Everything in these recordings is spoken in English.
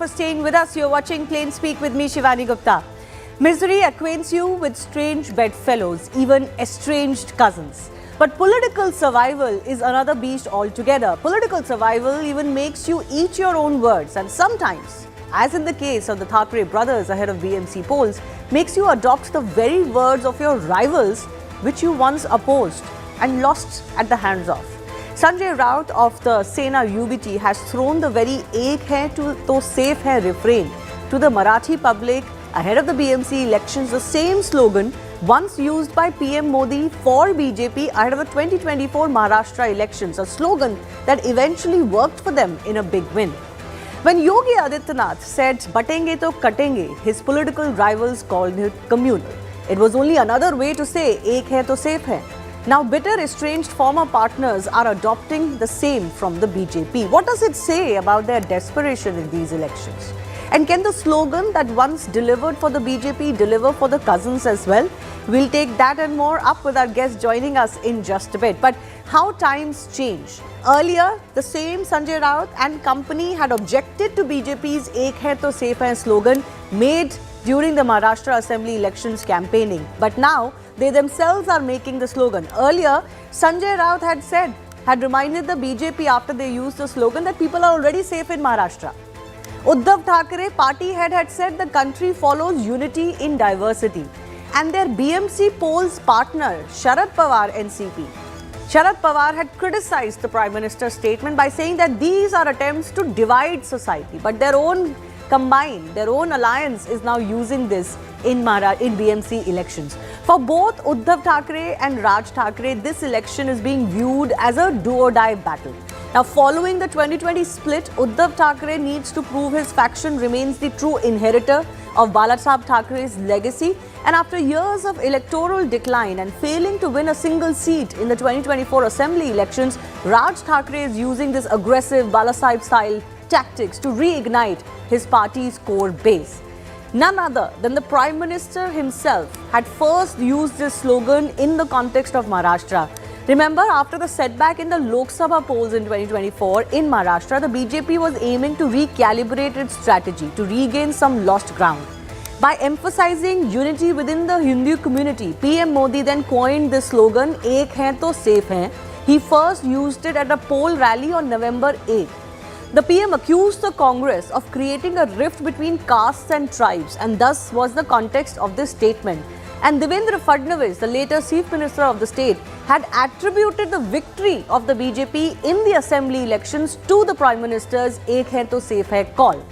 For staying with us, you're watching Plain Speak with me, Shivani Gupta. Misery acquaints you with strange bedfellows, even estranged cousins. But political survival is another beast altogether. Political survival even makes you eat your own words, and sometimes, as in the case of the Thackeray brothers ahead of BMC polls, makes you adopt the very words of your rivals which you once opposed and lost at the hands of. Sanjay Raut of the Sena UBT has thrown the very "ek hai to safe hai" refrain to the Marathi public ahead of the BMC elections, the same slogan once used by PM Modi for BJP ahead of the 2024 Maharashtra elections, a slogan that eventually worked for them in a big win. When Yogi Adityanath said "batenge to katenge," his political rivals called it communal. It was only another way to say "ek hai to safe hai." Now, bitter, estranged former partners are adopting the same from the BJP. What does it say about their desperation in these elections? And can the slogan that once delivered for the BJP deliver for the cousins as well? We'll take that and more up with our guest joining us in just a bit. But how times change. Earlier, the same Sanjay Raut and company had objected to BJP's "ek hai to safe hai" slogan made during the Maharashtra Assembly elections campaigning. But now, they themselves are making the slogan. Earlier, Sanjay Raut had reminded the BJP after they used the slogan that people are already safe in Maharashtra. Uddhav Thackeray, party head, had said the country follows unity in diversity. And their BMC polls partner, Sharad Pawar NCP, Sharad Pawar had criticized the Prime Minister's statement by saying that these are attempts to divide society. But their own alliance is now using this in BMC elections. For both Uddhav Thackeray and Raj Thackeray, this election is being viewed as a do-or-die battle. Now, following the 2020 split, Uddhav Thackeray needs to prove his faction remains the true inheritor of Balasaheb Thackeray's legacy. And after years of electoral decline and failing to win a single seat in the 2024 Assembly elections, Raj Thackeray is using this aggressive Balasaheb-style tactics to reignite his party's core base. None other than the Prime Minister himself had first used this slogan in the context of Maharashtra. Remember, after the setback in the Lok Sabha polls in 2024 in Maharashtra, the BJP was aiming to recalibrate its strategy to regain some lost ground. By emphasizing unity within the Hindu community, PM Modi then coined this slogan, "ek hai to safe hai." He first used it at a poll rally on November 8th. The PM accused the Congress of creating a rift between castes and tribes, and thus was the context of this statement. And Devendra Fadnavis, the later Chief Minister of the state, had attributed the victory of the BJP in the Assembly elections to the Prime Minister's "ek hai to safe hai" call.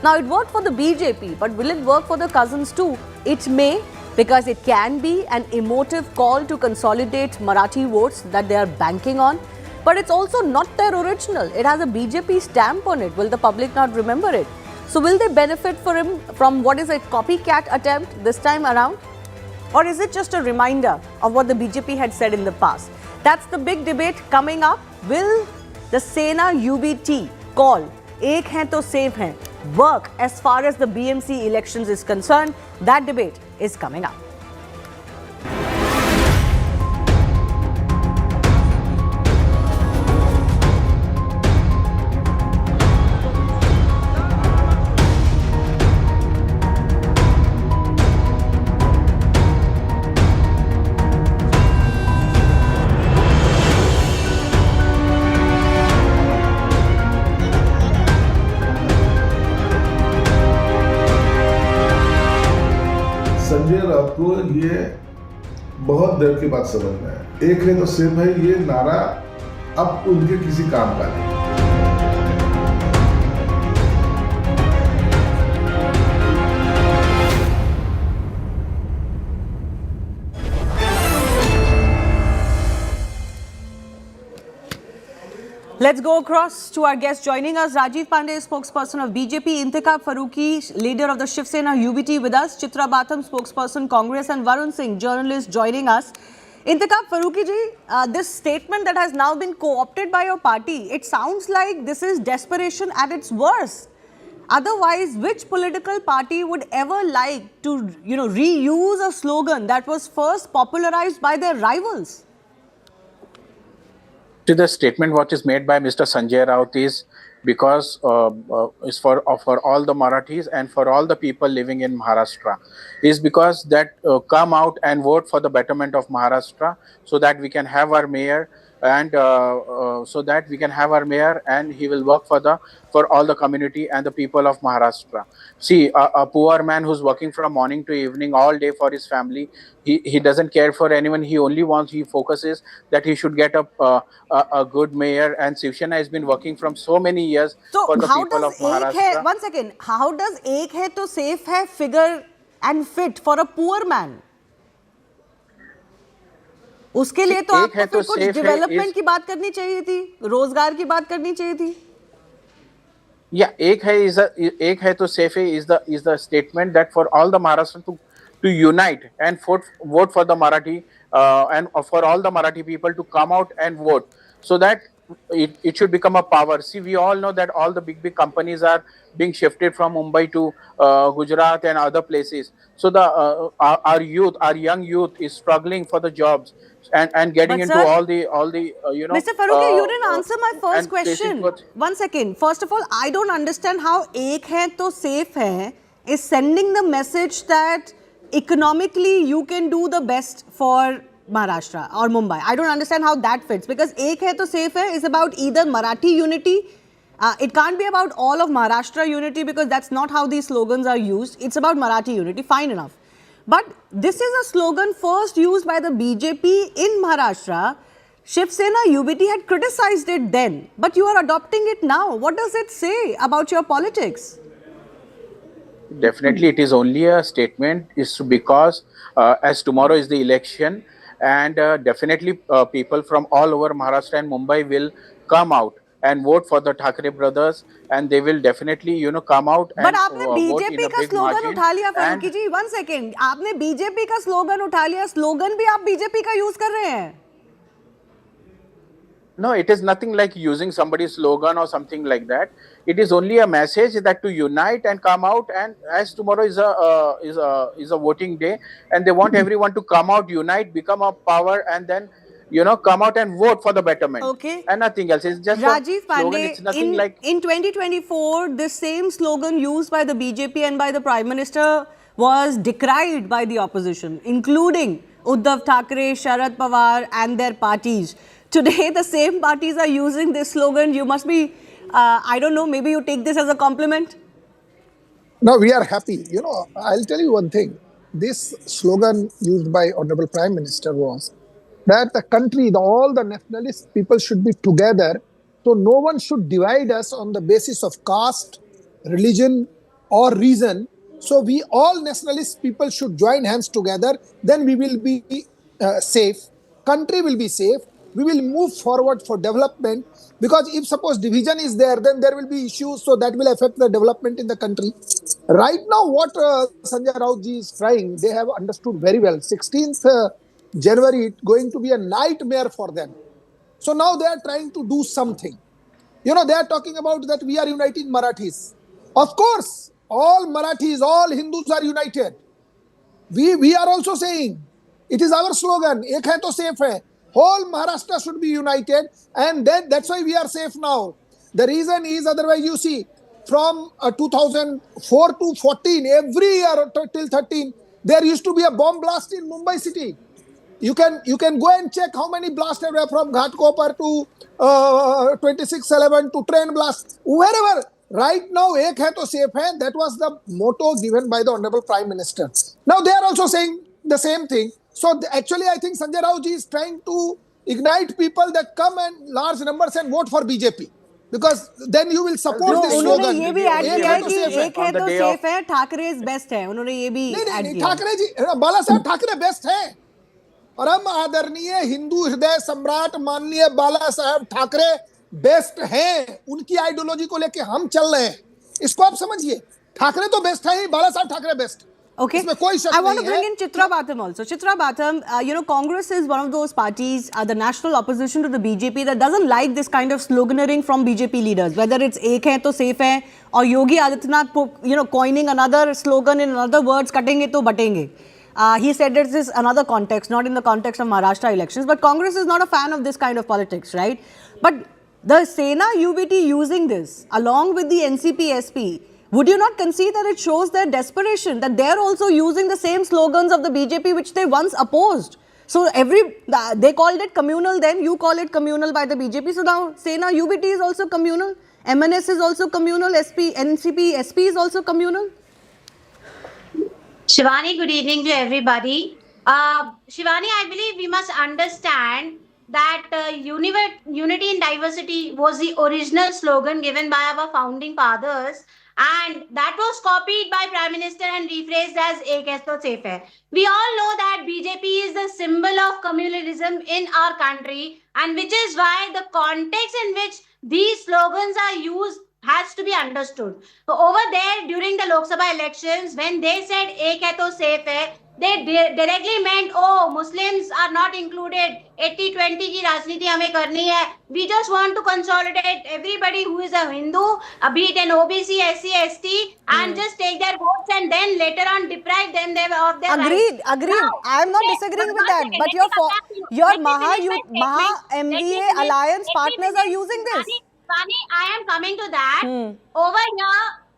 Now, it worked for the BJP, but will it work for the cousins too? It may, because it can be an emotive call to consolidate Marathi votes that they are banking on. But it's also not their original. It has a BJP stamp on it. Will the public not remember it? So will they benefit from what is a copycat attempt this time around? Or is it just a reminder of what the BJP had said in the past? That's the big debate coming up. Will the Sena UBT call "ek hai to safe hai" work as far as the BMC elections is concerned? That debate is coming up. Sanjay Raut को ये बहुत देर के बाद समझ में आया। "एक है तो सेफ है" ये नारा अब उनके किसी काम का नहीं। Let's go across to our guest joining us. Rajiv Pandey, spokesperson of BJP, Intikhab Farooqi, leader of the Shiv Sena UBT with us, Chitra Batham, spokesperson Congress, and Varun Singh, journalist, joining us. Intikhab Farooqi ji, this statement that has now been co-opted by your party, it sounds like this is desperation at its worst. Otherwise, which political party would ever like to, reuse a slogan that was first popularized by their rivals? The statement what is made by Mr. Sanjay Raut is because is for all the Marathis and for all the people living in Maharashtra, is because that come out and vote for the betterment of Maharashtra, so that we can have our mayor, and so that we can have our mayor, and he will work for all the community and the people of Maharashtra. See, a poor man who's working from morning to evening all day for his family, he doesn't care for anyone. He focuses that he should get a good mayor, and Shiv Sena has been working from so many years So for the how people does of एक है, Maharashtra. one second, how does एक है तो safe है figure and fit for a poor man? उसके लिए तो एक आपको है फिर तो कुछ safe है डेवलपमेंट is, की बात करनी चाहिए थी, रोजगार की बात करनी चाहिए थी. yeah, एक है तो safe है is the statement that for all the Maharashtra to unite and vote for the Marathi, and for all the Marathi people to come out and vote, so that it should become a power. See, we all know that all the big companies are being shifted from Mumbai to Gujarat and other places. So our youth, our young youth, is struggling for the jobs, and getting But into sir, all the Mr. Faruqi, you didn't answer my first and placing question. towards. One second. First of all, I don't understand how एक है तो safe है is sending the message that economically you can do the best for Maharashtra or Mumbai. I don't understand how that fits, because एक है तो safe है is about either Marathi unity. It can't be about all of Maharashtra unity, because that's not how these slogans are used. It's about Marathi unity. Fine enough. But this is a slogan first used by the BJP in Maharashtra. Shiv Sena, UBT had criticized it then, but you are adopting it now. What does it say about your politics? Definitely, it is only a statement, is because as tomorrow is the election, and definitely people from all over Maharashtra and Mumbai will come out and vote for the Thackeray brothers, and they will definitely come out But and आपने vote in BJP a का big slogan margin. उठा लिया Farooqui And ji. One second, आपने BJP का slogan उठा लिया. Slogan भी आप बीजेपी का यूज कर रहे हैं. no, it is nothing like using somebody's slogan or something like that. It is only a message that to unite and come out, and as tomorrow is a voting day, and they want everyone to come out, unite, become a power, and then come out and vote for the betterment. Okay. And nothing else. It's just a Rajiv slogan. Pandey, It's nothing like. in 2024, this same slogan used by the BJP and by the Prime Minister was decried by the opposition, including Uddhav Thackeray, Sharad Pawar and their parties. Today, the same parties are using this slogan. You must be, I don't know, maybe you take this as a compliment? No, we are happy. I'll tell you one thing. This slogan used by Honorable Prime Minister was that the country, all the nationalist people should be together. So no one should divide us on the basis of caste, religion, or reason. So we all nationalist people should join hands together. Then we will be safe. Country will be safe. We will move forward for development, because if suppose division is there, then there will be issues, so that will affect the development in the country. Right now, what Sanjay Raut ji is trying, they have understood very well. 16th January, it's going to be a nightmare for them. So now they are trying to do something. They are talking about that we are uniting Marathis. Of course, all Marathis, all Hindus are united. We are also saying, it is our slogan, ek hai to safe hai. Whole Maharashtra should be united, and then that's why we are safe now. The reason is, otherwise you see, from 2004 to 14, every year till 13, there used to be a bomb blast in Mumbai city. You can go and check how many blasts were from Ghatkopar to 2611 to train blast, wherever. Right now, ek hai to safe hai. That was the motto given by the Honorable Prime Minister. Now they are also saying the same thing. So actually, I think Sanjay Raut ji is trying to ignite people that come in large numbers and vote for BJP. Because then you will support No, this उन्होंने slogan. ये भी add किया है कि safe hai. एक है तो safe है, ठाकरे इज बेस्ट है. उन्होंने ये भी ऐड नहीं, किया. ठाकरे जी, बाला साहब ठाकरे बेस्ट है. परम आदरणीय हिंदू हृदय सम्राट माननीय बाला साहब ठाकरे बेस्ट हैं. उनकी आइडियोलॉजी को लेके हम चल रहे हैं. इसको आप समझिए. ठाकरे तो बेस्ट है ही, बाला साहब Thackeray best. Okay. I want to bring in Chitra Batham also. Chitra Batham, Congress is one of those parties, the national opposition to the BJP, that doesn't like this kind of sloganeering from BJP leaders, whether it's ek hai to safe hai, or Yogi Adityanath, coining another slogan in another words, cutenge to batenge. He said this is another context, not in the context of Maharashtra elections. But Congress is not a fan of this kind of politics, right? But The Sena UBT using this along with the NCP SP, would you not concede that it shows their desperation, that they're also using the same slogans of the BJP which they once opposed? So they called it communal then, you call it communal by the BJP. So now Sena UBT is also communal, MNS is also communal, NCP SP is also communal. Shivani, good evening to everybody. Shivani, I believe we must understand that unity in diversity was the original slogan given by our founding fathers, and that was copied by Prime Minister and rephrased as "Ek hai to safe hai." We all know that BJP is the symbol of communalism in our country, and which is why the context in which these slogans are used has to be understood. So over there during the Lok Sabha elections, when they said "Ek hai to safe hai," they directly meant, oh, Muslims are not included. 80-20 की राजनीति हमें करनी है. We just want to consolidate everybody who is a Hindu, be it an OBC, SC, ST, and just take their votes and then later on deprive them of their Agreed, rights. agreed. Now, I am not disagreeing with that. But your Maha MVA alliance partners are using this. Vani, I am coming to that.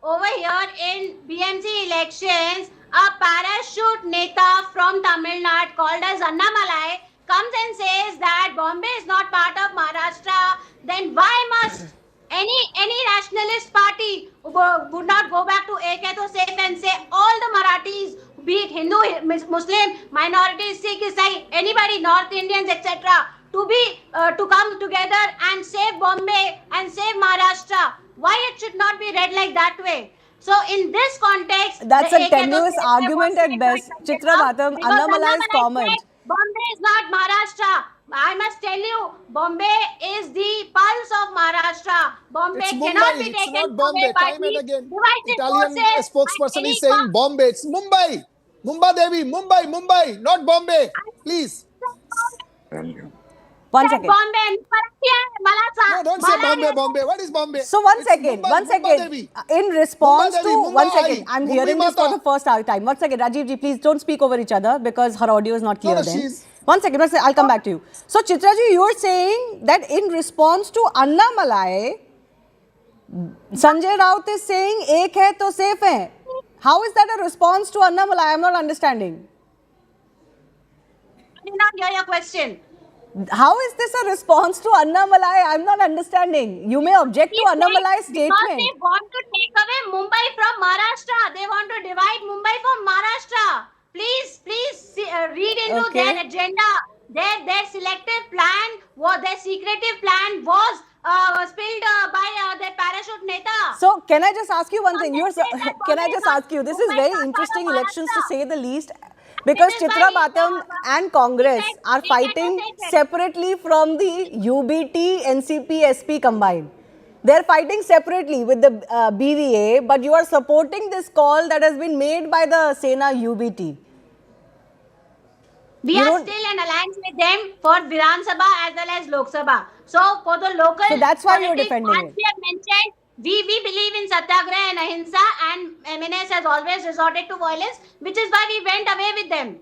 Over here in BMC elections, a parachute neta from Tamil Nadu called as Annamalai comes and says that Bombay is not part of Maharashtra. Then why must any nationalist party would not go back to Ek Hai To Safe and say all the Marathis, be it Hindu, Muslim, minorities, Sikh, Isai, anybody, North Indians, etc., to come together and save Bombay and save Maharashtra. Why it should not be read like that way? So in this context, that's a tenuous argument at best. Chitra Bhatam, Annamalai's comment. Bombay is not Maharashtra. I must tell you, Bombay is the pulse of Maharashtra. Bombay cannot be taken not Bombay. away by Time and again, divisive Italian forces spokesperson is saying Bombay. It's Mumbai. Mumbai Devi, Mumbai, not Bombay. Please. One second. Bombay. No, don't say Bombay. What is Bombay? So one second. In response to one second, I'm hearing this for the first time. 1 second, Rajiv ji, please don't speak over each other because her audio is not clear then. 1 second, I'll come back to you. So Chitra ji, you're saying that in response to Annamalai, Sanjay Raut is saying ek hai to safe hai. How is that a response to Annamalai? I'm not understanding. I did not hear your question. How is this a response to Annamalai? I'm not understanding. You may object to Annamalai's statement. Because they want to take away Mumbai from Maharashtra. They want to divide Mumbai from Maharashtra. Please read into their agenda. Their selective plan, their secretive plan was spilled by their parachute neta. So can I just ask you one thing? Can I just ask you? This is very interesting elections to say the least. Because Chitra Bhatam and Congress are fighting separately from the UBT, NCP, SP combined. They're fighting separately with the BVA, but you are supporting this call that has been made by the Sena UBT. We are still in alliance with them for Vidhan Sabha as well as Lok Sabha. So for the local, so that's why you're defending it. We have mentioned, we believe in Satyagraha and Ahimsa, and MNS has always resorted to violence, which is why we went away with them.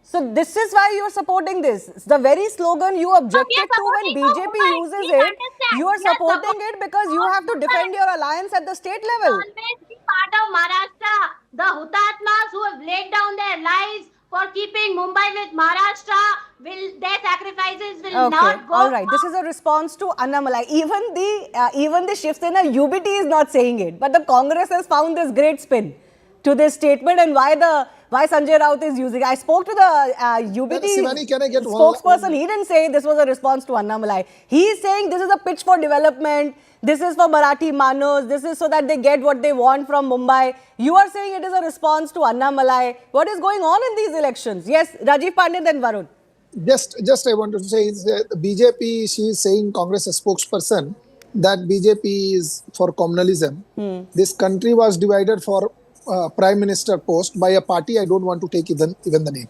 So this is why you are supporting this. It's the very slogan you objected to when BJP uses it. You are supporting it because you have to defend your alliance at the state level. Always be part of Maharashtra. The Hutatmas who have laid down their lives for keeping Mumbai with Maharashtra, their sacrifices will not go. All right. This is a response to Annamalai. Even the Shiv Sena UBT is not saying it, but the Congress has found this great spin to this statement and why Sanjay Raut is using. I spoke to the UBT Shivani, can I get spokesperson. He didn't say this was a response to Annamalai. He is saying this is a pitch for development. This is for Marathi Manos. This is so that they get what they want from Mumbai. You are saying it is a response to Annamalai. What is going on in these elections? Yes, Rajiv Pandey, then Varun. Just I wanted to say is the BJP, she is saying, Congress spokesperson, that BJP is for communalism. This country was divided for Prime Minister post by a party, I don't want to take even the name.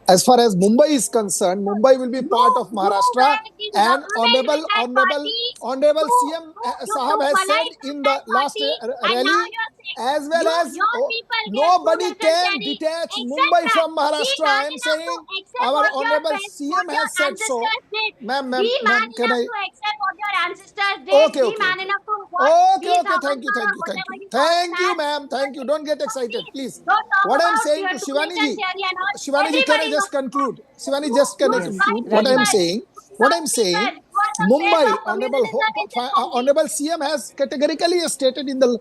as far as Mumbai is concerned, Mumbai will be part of Maharashtra, were in and government with that party. Honorable CM You Sahab took has said money from in the that last party, and now rally, you're saying as well as your people gave food nobody can necessary. detach Accept Mumbai that. from Be Maharashtra. I man am enough to saying accept our what honorable CM your has said so. ancestors did. Be Ma'am, man can enough I? to accept what your ancestors did. Okay, Be okay, man okay. enough to what these Okay, thank you, Hamadwara, thank whatever you. you call them Thank you, as. ma'am. But Thank you. Don't get excited, please please. don't talk What I'm about saying tier to 2 Shivani nation ji, theory and all. Shivani ji, can I Everybody just knows that. conclude? Shivani, just can I Yes, conclude? Smart What I'm Rajendra. people, saying, what smart I'm people, saying, who are the face Mumbai, of communalism in this country. Honorable CM has categorically stated in the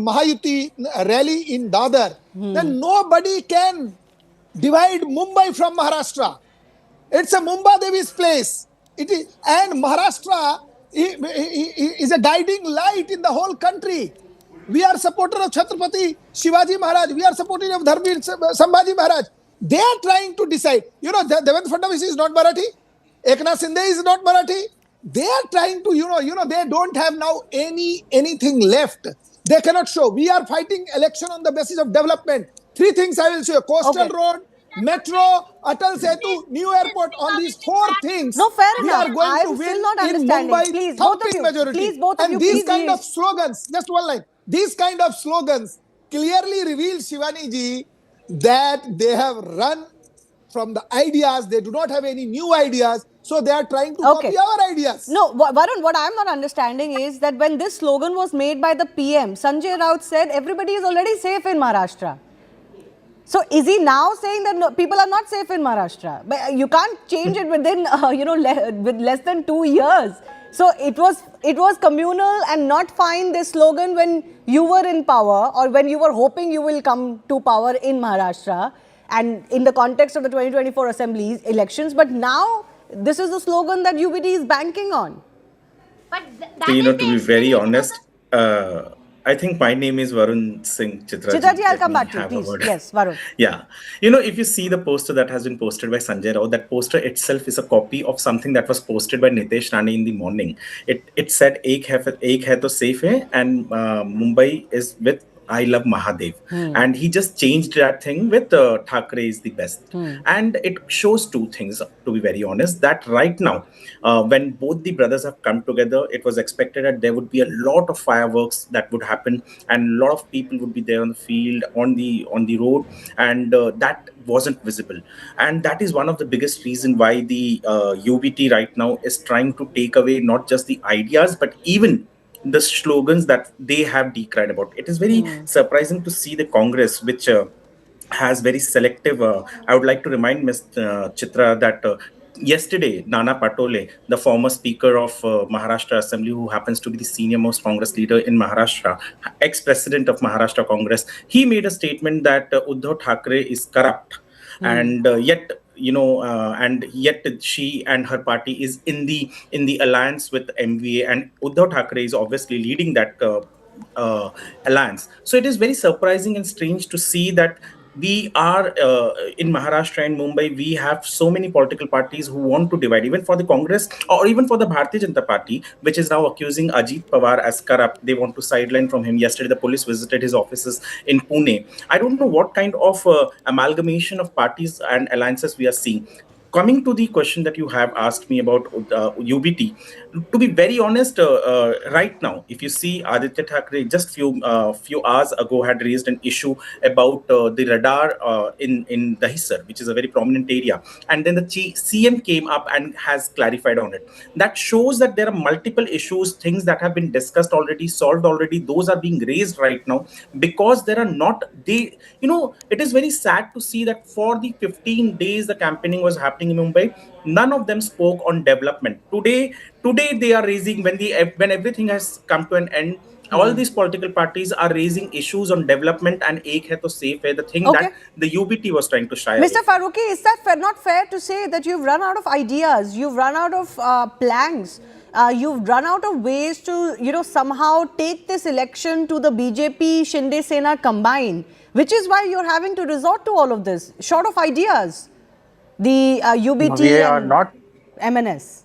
Mahayuti rally in Dadar that nobody can divide Mumbai from Maharashtra. It's a Mumba Devi's place. It is, and Maharashtra is a guiding light in the whole country. We are supporter of Chhatrapati Shivaji Maharaj. We are supporter of Dharmir Sambhaji Maharaj. They are trying to decide. You know, Devendra Fadnavis is not Marathi. Eknath Shinde is not Marathi. They are trying to, they don't have now anything left. They cannot show. We are fighting election on the basis of development. Three things I will show: coastal Okay. road, metro, Atal Setu, new airport. On these four things, No, fair we enough. are going to I'm still win not in understanding. Mumbai, Please, both of thumping you. majority. Please, both of And you. these Please kind yield. of slogans, just one line, these kind of slogans clearly reveal, Shivani ji, that they have run from the ideas. They do not have any new ideas. So they are trying to Okay. copy our ideas. No, Varun, what I'm not understanding is that when this slogan was made by the PM, Sanjay Raut said everybody is already safe in Maharashtra. So is he now saying that no, people are not safe in Maharashtra? But you can't change it within, with less than 2 years. So it was communal and not fine, this slogan, when you were in power or when you were hoping you will come to power in Maharashtra and in the context of the 2024 assemblies elections. But now this is the slogan that UBT is banking on. But So, that is to the be very explanation of honest, I think my name is Varun Singh Chitraji, Chitraji. I'll Let come me back to you, have a please. word. Yes, Varun. Yeah. If you see the poster that has been posted by Sanjay Rao, that poster itself is a copy of something that was posted by Nitesh Rane in the morning. It said, Ek hai to safe hai, and Mumbai is with I love Mahadev. And he just changed that thing with Thackeray is the best. And it shows two things, to be very honest, that right now, when both the brothers have come together, it was expected that there would be a lot of fireworks that would happen, and a lot of people would be there on the field, on the road, and that wasn't visible. And that is one of the biggest reason why the UBT right now is trying to take away not just the ideas, but even the slogans that they have decried about. It is very surprising to see the Congress, which has very selective. I would like to remind Ms. Chitra that yesterday, Nana Patole, the former Speaker of Maharashtra Assembly, who happens to be the senior most Congress leader in Maharashtra, ex-president of Maharashtra Congress, he made a statement that Uddhav Thackeray is corrupt, and yet she and her party is in the alliance with MVA, and Uddhav Thackeray is obviously leading that alliance. So it is very surprising and strange to see that we are in Maharashtra and Mumbai, we have so many political parties who want to divide, even for the Congress or even for the Bharatiya Janata Party, which is now accusing Ajit Pawar as corrupt. They want to sideline from him. Yesterday, the police visited his offices in Pune. I don't know what kind of amalgamation of parties and alliances we are seeing. Coming to the question that you have asked me about UBT, to be very honest, right now, if you see, Aditya Thackeray just few hours ago had raised an issue about the radar in Dahisar, which is a very prominent area, and then the CM came up and has clarified on it. That shows that there are multiple issues, things that have been discussed already, solved already. Those are being raised right now because there are not they. It is very sad to see that for the 15 days the campaigning was happening in Mumbai, none of them spoke on development. Today they are raising, when everything has come to an end, all these political parties are raising issues on development and ek hai to safe hai, the thing Okay. that the UBT was trying to shy away Mr. from. Faruqi, is that not fair to say that you've run out of ideas, you've run out of planks, you've run out of ways to, somehow take this election to the BJP Shinde Sena combined, which is why you're having to resort to all of this, short of ideas, the UBT We are and not MNS?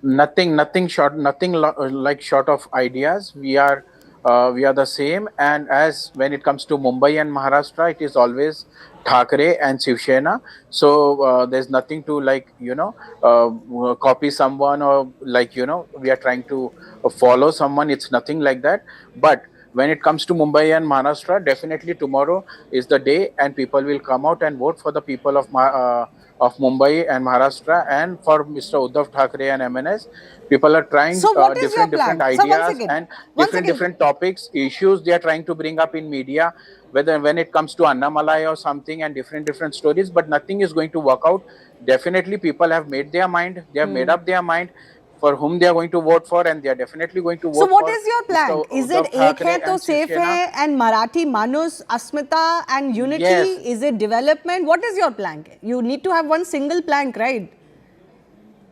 nothing short, like short of ideas. We are we are the same. And as when it comes to Mumbai and Maharashtra, it is always Thackeray and Shiv Sena. So there's nothing to copy someone, or we are trying to follow someone. It's nothing like that. But when it comes to Mumbai and Maharashtra, definitely tomorrow is the day, and people will come out and vote for the people of Mumbai and Maharashtra, and for Mr. Uddhav Thackeray and MNS. People are trying So what is your different plan? So once ideas again, and once again, different topics, issues they are trying to bring up in media, whether when it comes to Annamalai or something, and different stories, but nothing is going to work out. Definitely people have made their mind, they have made up their mind for whom they are going to vote for, and they are definitely going to so vote what for is your Mr. plan? Is it Uddhav Ek Hai Thackeray To and Shiv Safe Sena. Hai and Marathi Manus, Asmita and Unity? Yes. Is it development? What is your plank? You need to have one single plank, right?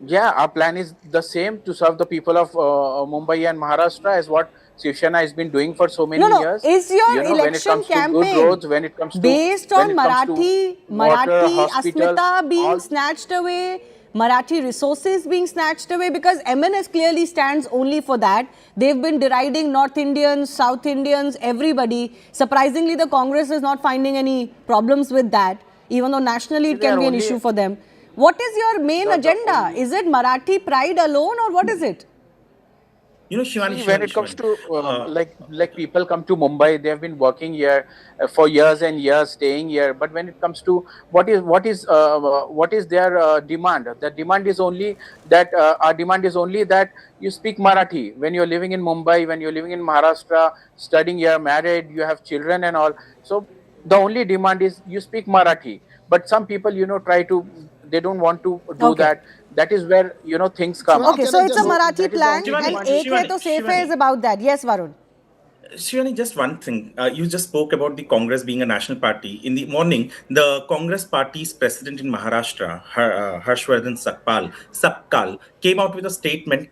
Yeah, our plan is the same, to serve the people of Mumbai and Maharashtra, as what Shiv Sena has been doing for so many No. years. Is your When it election comes to good campaign roads, when it comes to based on water, Marathi, hospitals, Asmita being all. snatched away, Marathi resources being snatched away? Because MNS clearly stands only for that. They've been deriding North Indians, South Indians, everybody. Surprisingly, the Congress is not finding any problems with that, even though nationally it They can are be an only issue for them. What is your main the agenda? only. Is it Marathi pride alone, or what is it? Shivani, See, when it comes Shivani. to like people come to Mumbai, they have been working here for years and years, staying here. But when it comes to what is their demand? The demand is only that our demand is only that you speak Marathi when you're living in Mumbai, when you're living in Maharashtra, studying here, married, you have children and all. So the only demand is you speak Marathi. But some people, they don't want to do Okay. that. That is where things come Shivani, up. Okay, can so I it's a just- So Marathi that is the plank, only and demand is. Ek Hai To Safe Hai is about that. Yes, Varun. Shivani, just one thing. You just spoke about the Congress being a national party. In the morning, the Congress party's president in Maharashtra, Harshvardhan Sapkal, came out with a statement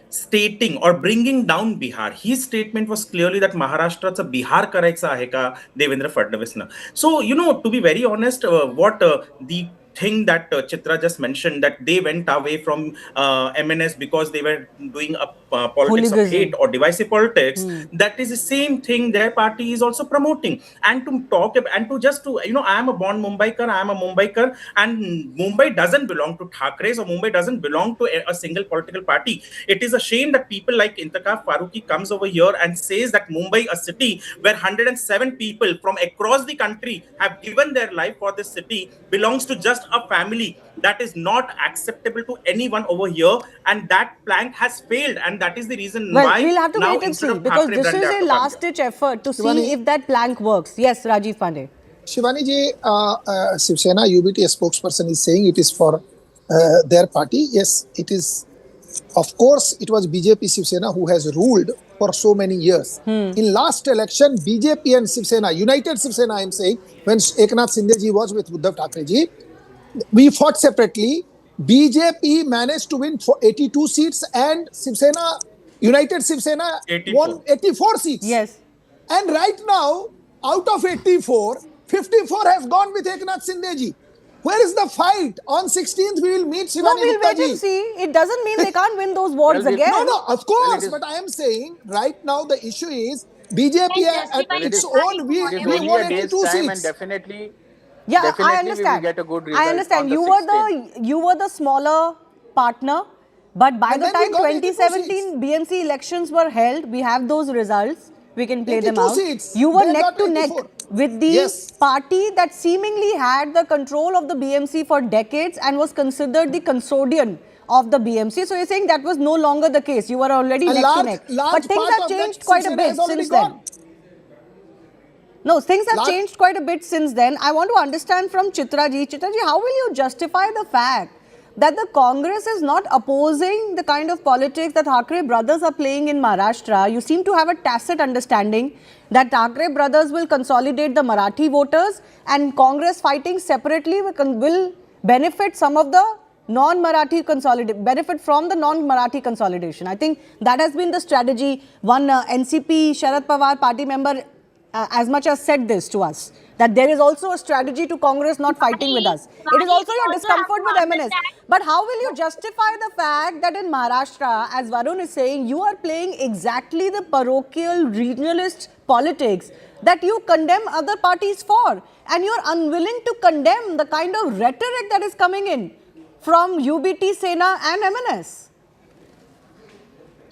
stating or bringing down Bihar. His statement was clearly that Maharashtraचा Bihar करायचा आहे का Devendra फडणवीसनं. So, to be very honest, what the thing that Chitra just mentioned, that they went away from MNS because they were doing a politics of Hooliganism. hate or divisive politics. That is the same thing their party is also promoting. And to talk and to just to I am a Mumbaikar, and Mumbai doesn't belong to Thackeray's, or Mumbai doesn't belong to a single political party. It is a shame that people like Intakab Faruqi comes over here and says that Mumbai, a city where 107 people from across the country have given their life for this city, belongs to just a family. That is not acceptable to anyone over here, and that plank has failed, and that is the reason Well, why we'll have to now wait and instead see, of because Thackeray this brand, is they have a to come last here. ditch effort to see Shivani? if that plank works. Yes, Rajiv Pandey. Shivani ji, Shiv Sena UBT spokesperson is saying it is for their party. Yes, it is. Of course, it was BJP Shiv Sena who has ruled for so many years. In last election, BJP and Shiv Sena, united Shiv Sena, I am saying, when Eknath Shinde ji was with Uddhav Thackeray ji, we fought separately. BJP managed to win 82 seats, and Shiv Sena, united Shiv Sena, 84. won 84 seats. Yes. And right now, out of 84, 54 has gone with Eknath Shinde ji. Where is the fight? On 16th, we will meet No, Shivani we'll Gupta wait ji. and see. It doesn't mean they can't win those wards Well, again. No, of course. is- But I am saying right now the issue is BJP Can at justify its Shivani own, for It is we whatever only he won a day's 82 time, and seats. Yeah, I definitely we will understand. get a good I result understand. on the You 16th. were the smaller partner, but by And the then we time got 82 2017 BNC elections were held, we have those results. We can play them 82 out. seats. You were They neck got to neck 84. with the Yes. party that seemingly had the control of the BMC for decades and was considered the custodian of the BMC. So you're saying that was no longer the case. You were already A neck to neck. large But things part have of that changed quite a Shiv Sena bit has already since then. gone. No, things have Large- changed quite a bit since then. I want to understand from Chitraji. Chitraji, how will you justify the fact that the Congress is not opposing the kind of politics that Thackeray brothers are playing in Maharashtra? You seem to have a tacit understanding that Thackeray brothers will consolidate the Marathi voters, and Congress fighting separately will benefit some of the non-Marathi consolidation, benefit from the non-Marathi consolidation. I think that has been the strategy. One NCP Sharad Pawar party member as much as said this to us, that there is also a strategy to Congress not fighting with us. It is also We your also have discomfort to with MNS. understand. But how will you justify the fact that in Maharashtra, as Varun is saying, you are playing exactly the parochial regionalist politics that you condemn other parties for, and you're unwilling to condemn the kind of rhetoric that is coming in from UBT, Sena and MNS?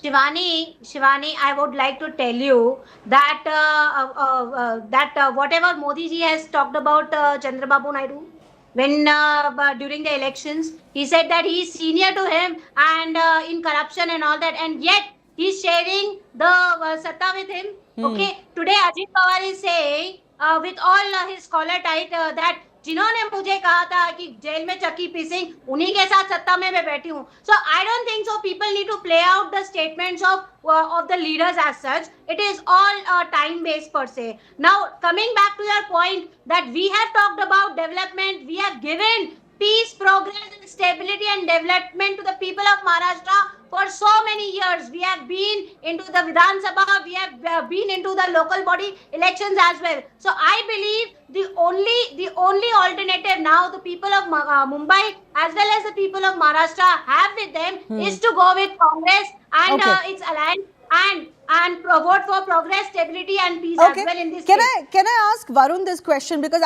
Shivani, I would like to tell you that whatever Modi ji has talked about Chandrababu Naidu, when during the elections, he said that he is senior to him and in corruption and all that, and yet he's sharing the satta with him. Okay, today Ajit Pawar is saying with all his scholar tight that जिन्होंने मुझे कहा था कि jail में चक्की पीसिंग उन्हीं के साथ सत्ता में मैं बैठी हूँ. So I don't think so people need to play out the statements of the leaders as such. It is all time based per se. Now coming back to your point that we have talked about development, we have given peace, progress and stability and development to the people of Maharashtra for so many years. We have been into the Vidhan Sabha, we have been into the local body elections as well. So I believe the only alternative now the people of Mumbai as well as the people of Maharashtra have with them is to go with Congress and its alliance and vote for progress, stability and peace as well in this Can state. can I ask Varun this question, because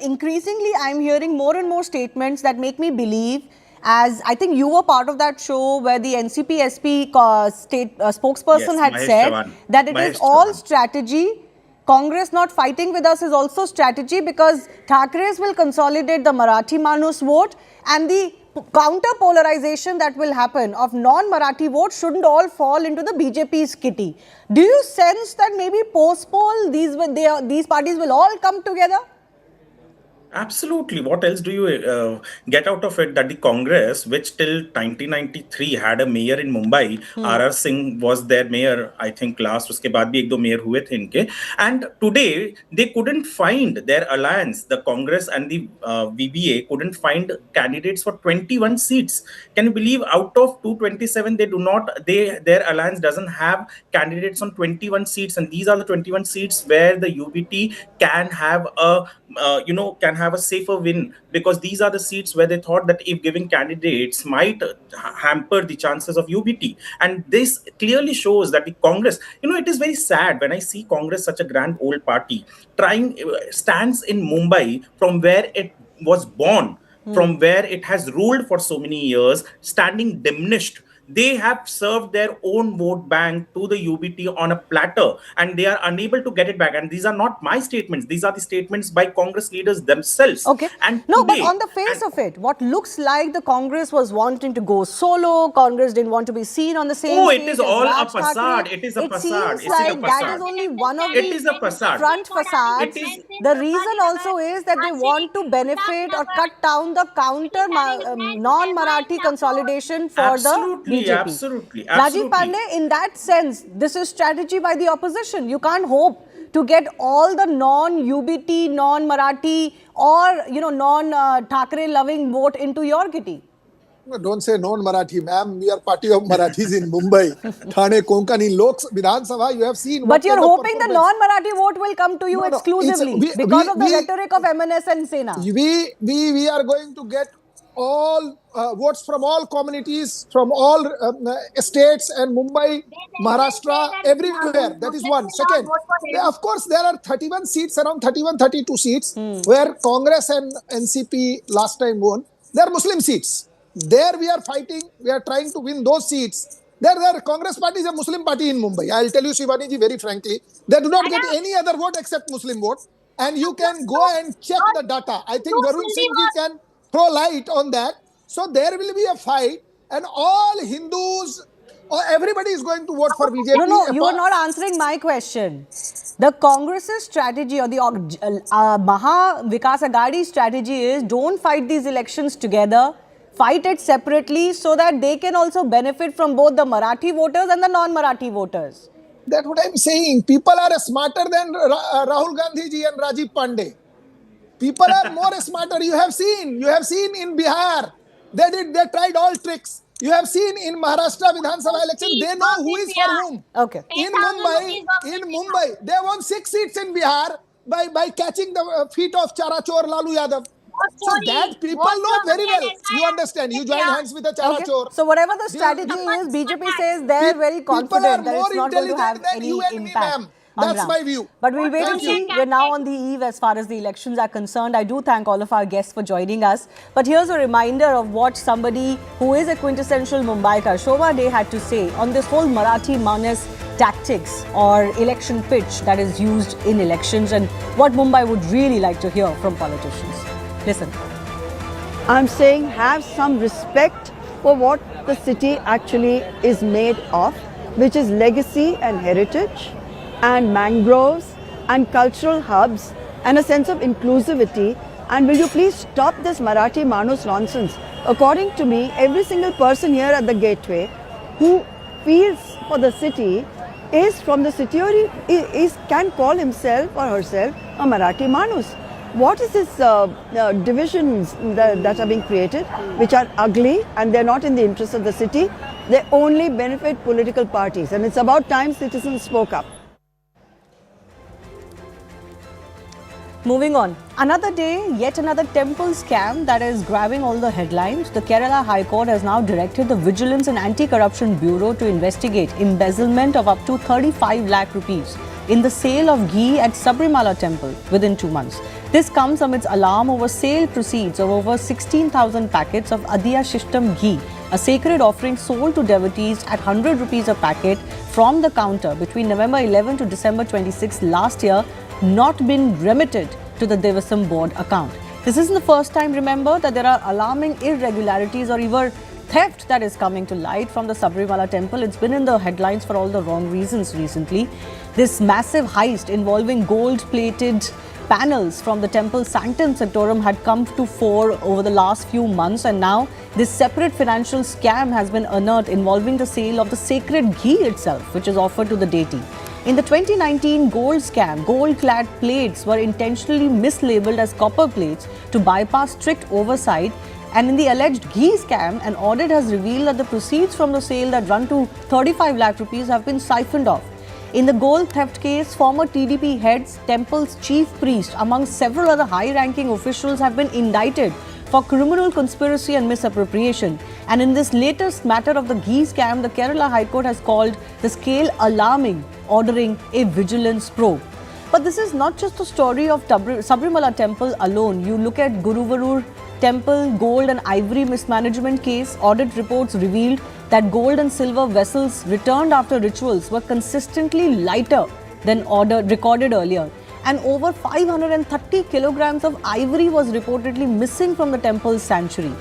increasingly I'm hearing more and more statements that make me believe, as I think you were part of that show where the NCP SP state spokesperson Yes, had Mahesh said Chavan. that it is Mahesh all Chavan. strategy. Congress not fighting with us is also strategy, because Thackeray's will consolidate the Marathi Manus vote, and the counter polarization that will happen of non-Marathi votes shouldn't all fall into the BJP's kitty. Do you sense that maybe post-poll these parties will all come together? Absolutely. What else do you get out of it? That the Congress, which till 1993 had a mayor in Mumbai, R.R. Singh was their mayor, I think last, uske baad bhi ek do mayor hue the inke. And today, they couldn't find their alliance, the Congress and the VBA couldn't find candidates for 21 seats. Can you believe out of 227, their alliance doesn't have candidates on 21 seats. And these are the 21 seats where the UBT can have can have a safer win, because these are the seats where they thought that if giving candidates might hamper the chances of UBT. And this clearly shows that the Congress, it is very sad when I see Congress, such a grand old party, stands in Mumbai from where it was born, from where it has ruled for so many years, standing diminished. They have served their own vote bank to the UBT on a platter, and they are unable to get it back. And these are not my statements. These are the statements by Congress leaders themselves. Okay. And no, today, but on the face of it, what looks like the Congress was wanting to go solo, Congress didn't want to be seen on the same stage. It is as all a Raj facade. Thackeray. It is a facade. Seems It is a like that is facade. only one of It is a the facade. front facades. It is- The reason also is that they want to benefit or cut down the counter non-Marathi consolidation for the Absolutely, BJP. absolutely, Rajiv absolutely. Pandey, in that sense, this is strategy by the opposition. You can't hope to get all the non-UBT, non-Marathi or non-Thackeray loving vote into your kitty. No, don't say non-Marathi, ma'am. We are party of Marathis in Mumbai. Thane, Konkani, Vidhan Sabha, you have seen. But you're kind of hoping the performance. non-Marathi vote will come to you No, no, exclusively because of the rhetoric of MNS and Sena. We are going to get all votes from all communities, from all states and Mumbai, Maharashtra, everywhere. That is one. Second, of course, there are 31 seats, around 31, 32 seats, where Congress and NCP last time won. They are Muslim seats. There we are fighting. We are trying to win those seats. There, Congress party is a Muslim party in Mumbai. I'll tell you, Shivani ji, very frankly, they do not get any other vote except Muslim vote. And you can go and check the data. I think Varun Singh ji can throw light on that. So there will be a fight, and all Hindus, or everybody is going to vote for BJP. No, you are not answering my question. The Congress's strategy or the Maha Vikas Agadi strategy is don't fight these elections together. Fight it separately so that they can also benefit from both the Marathi voters and the non-Marathi voters. That's what I'm saying. People are smarter than Rahul Gandhi ji and Rajiv Pandey. People are more smarter. You have seen in Bihar. They tried all tricks. You have seen in Maharashtra Vidhan Sabha election, they know who is for whom. Okay. In 10,000 Mumbai, rupees work in with Mumbai, they won 6 seats in Bihar by catching the feet of Charachor Lalu Yadav. What So that story? people What know very well. You SIR understand. You with join here? hands with the Okay. Charachor. So whatever the You- strategy you- is, BJP Tapan says they're very People are confident that more it's not going to intelligent have than you any and me, impact ma'am. on That's ground. my view. But we'll wait and Don't see. get We're now captured. on the eve as far as the elections are concerned. I do thank all of our guests for joining us. But here's a reminder of what somebody who is a quintessential Mumbaikar, Shobha Dey, had to say on this whole Marathi Manas tactics or election pitch that is used in elections and what Mumbai would really like to hear from politicians. Listen. I'm saying have some respect for what the city actually is made of, which is legacy and heritage and mangroves and cultural hubs and a sense of inclusivity. And will you please stop this Marathi Manus nonsense? According to me, every single person here at the gateway who feels for the city is from the city or can call himself or herself a Marathi Manus. What is this divisions that are being created, which are ugly and they're not in the interest of the city? They only benefit political parties, and it's about time citizens spoke up. Moving on. Another day, yet another temple scam that is grabbing all the headlines. The Kerala High Court has now directed the Vigilance and Anti-Corruption Bureau to investigate embezzlement of up to 35 lakh rupees in the sale of ghee at Sabrimala temple within 2 months. This comes amidst alarm over sale proceeds of over 16,000 packets of Adya Shishtam ghee, a sacred offering sold to devotees at 100 rupees a packet from the counter between November 11 to December 26 last year, not been remitted to the Devasam board account. This isn't the first time, remember, that there are alarming irregularities or even theft that is coming to light from the Sabrimala temple. It's been in the headlines for all the wrong reasons recently. This massive heist involving gold-plated panels from the temple Sanctum Sanctorum had come to fore over the last few months, and now this separate financial scam has been unearthed involving the sale of the sacred ghee itself, which is offered to the deity. In the 2019 gold scam, gold-clad plates were intentionally mislabeled as copper plates to bypass strict oversight. And in the alleged ghee scam, an audit has revealed that the proceeds from the sale that run to 35 lakh rupees have been siphoned off. In the gold theft case, former TDP heads, temple's chief priest, among several other high-ranking officials have been indicted for criminal conspiracy and misappropriation. And in this latest matter of the ghee scam, the Kerala High Court has called the scale alarming, ordering a vigilance probe. But this is not just the story of Sabrimala temple alone. You look at Guruvarur temple gold and ivory mismanagement case, audit reports revealed that gold and silver vessels returned after rituals were consistently lighter than recorded earlier. And over 530 kilograms of ivory was reportedly missing from the temple's sanctuary.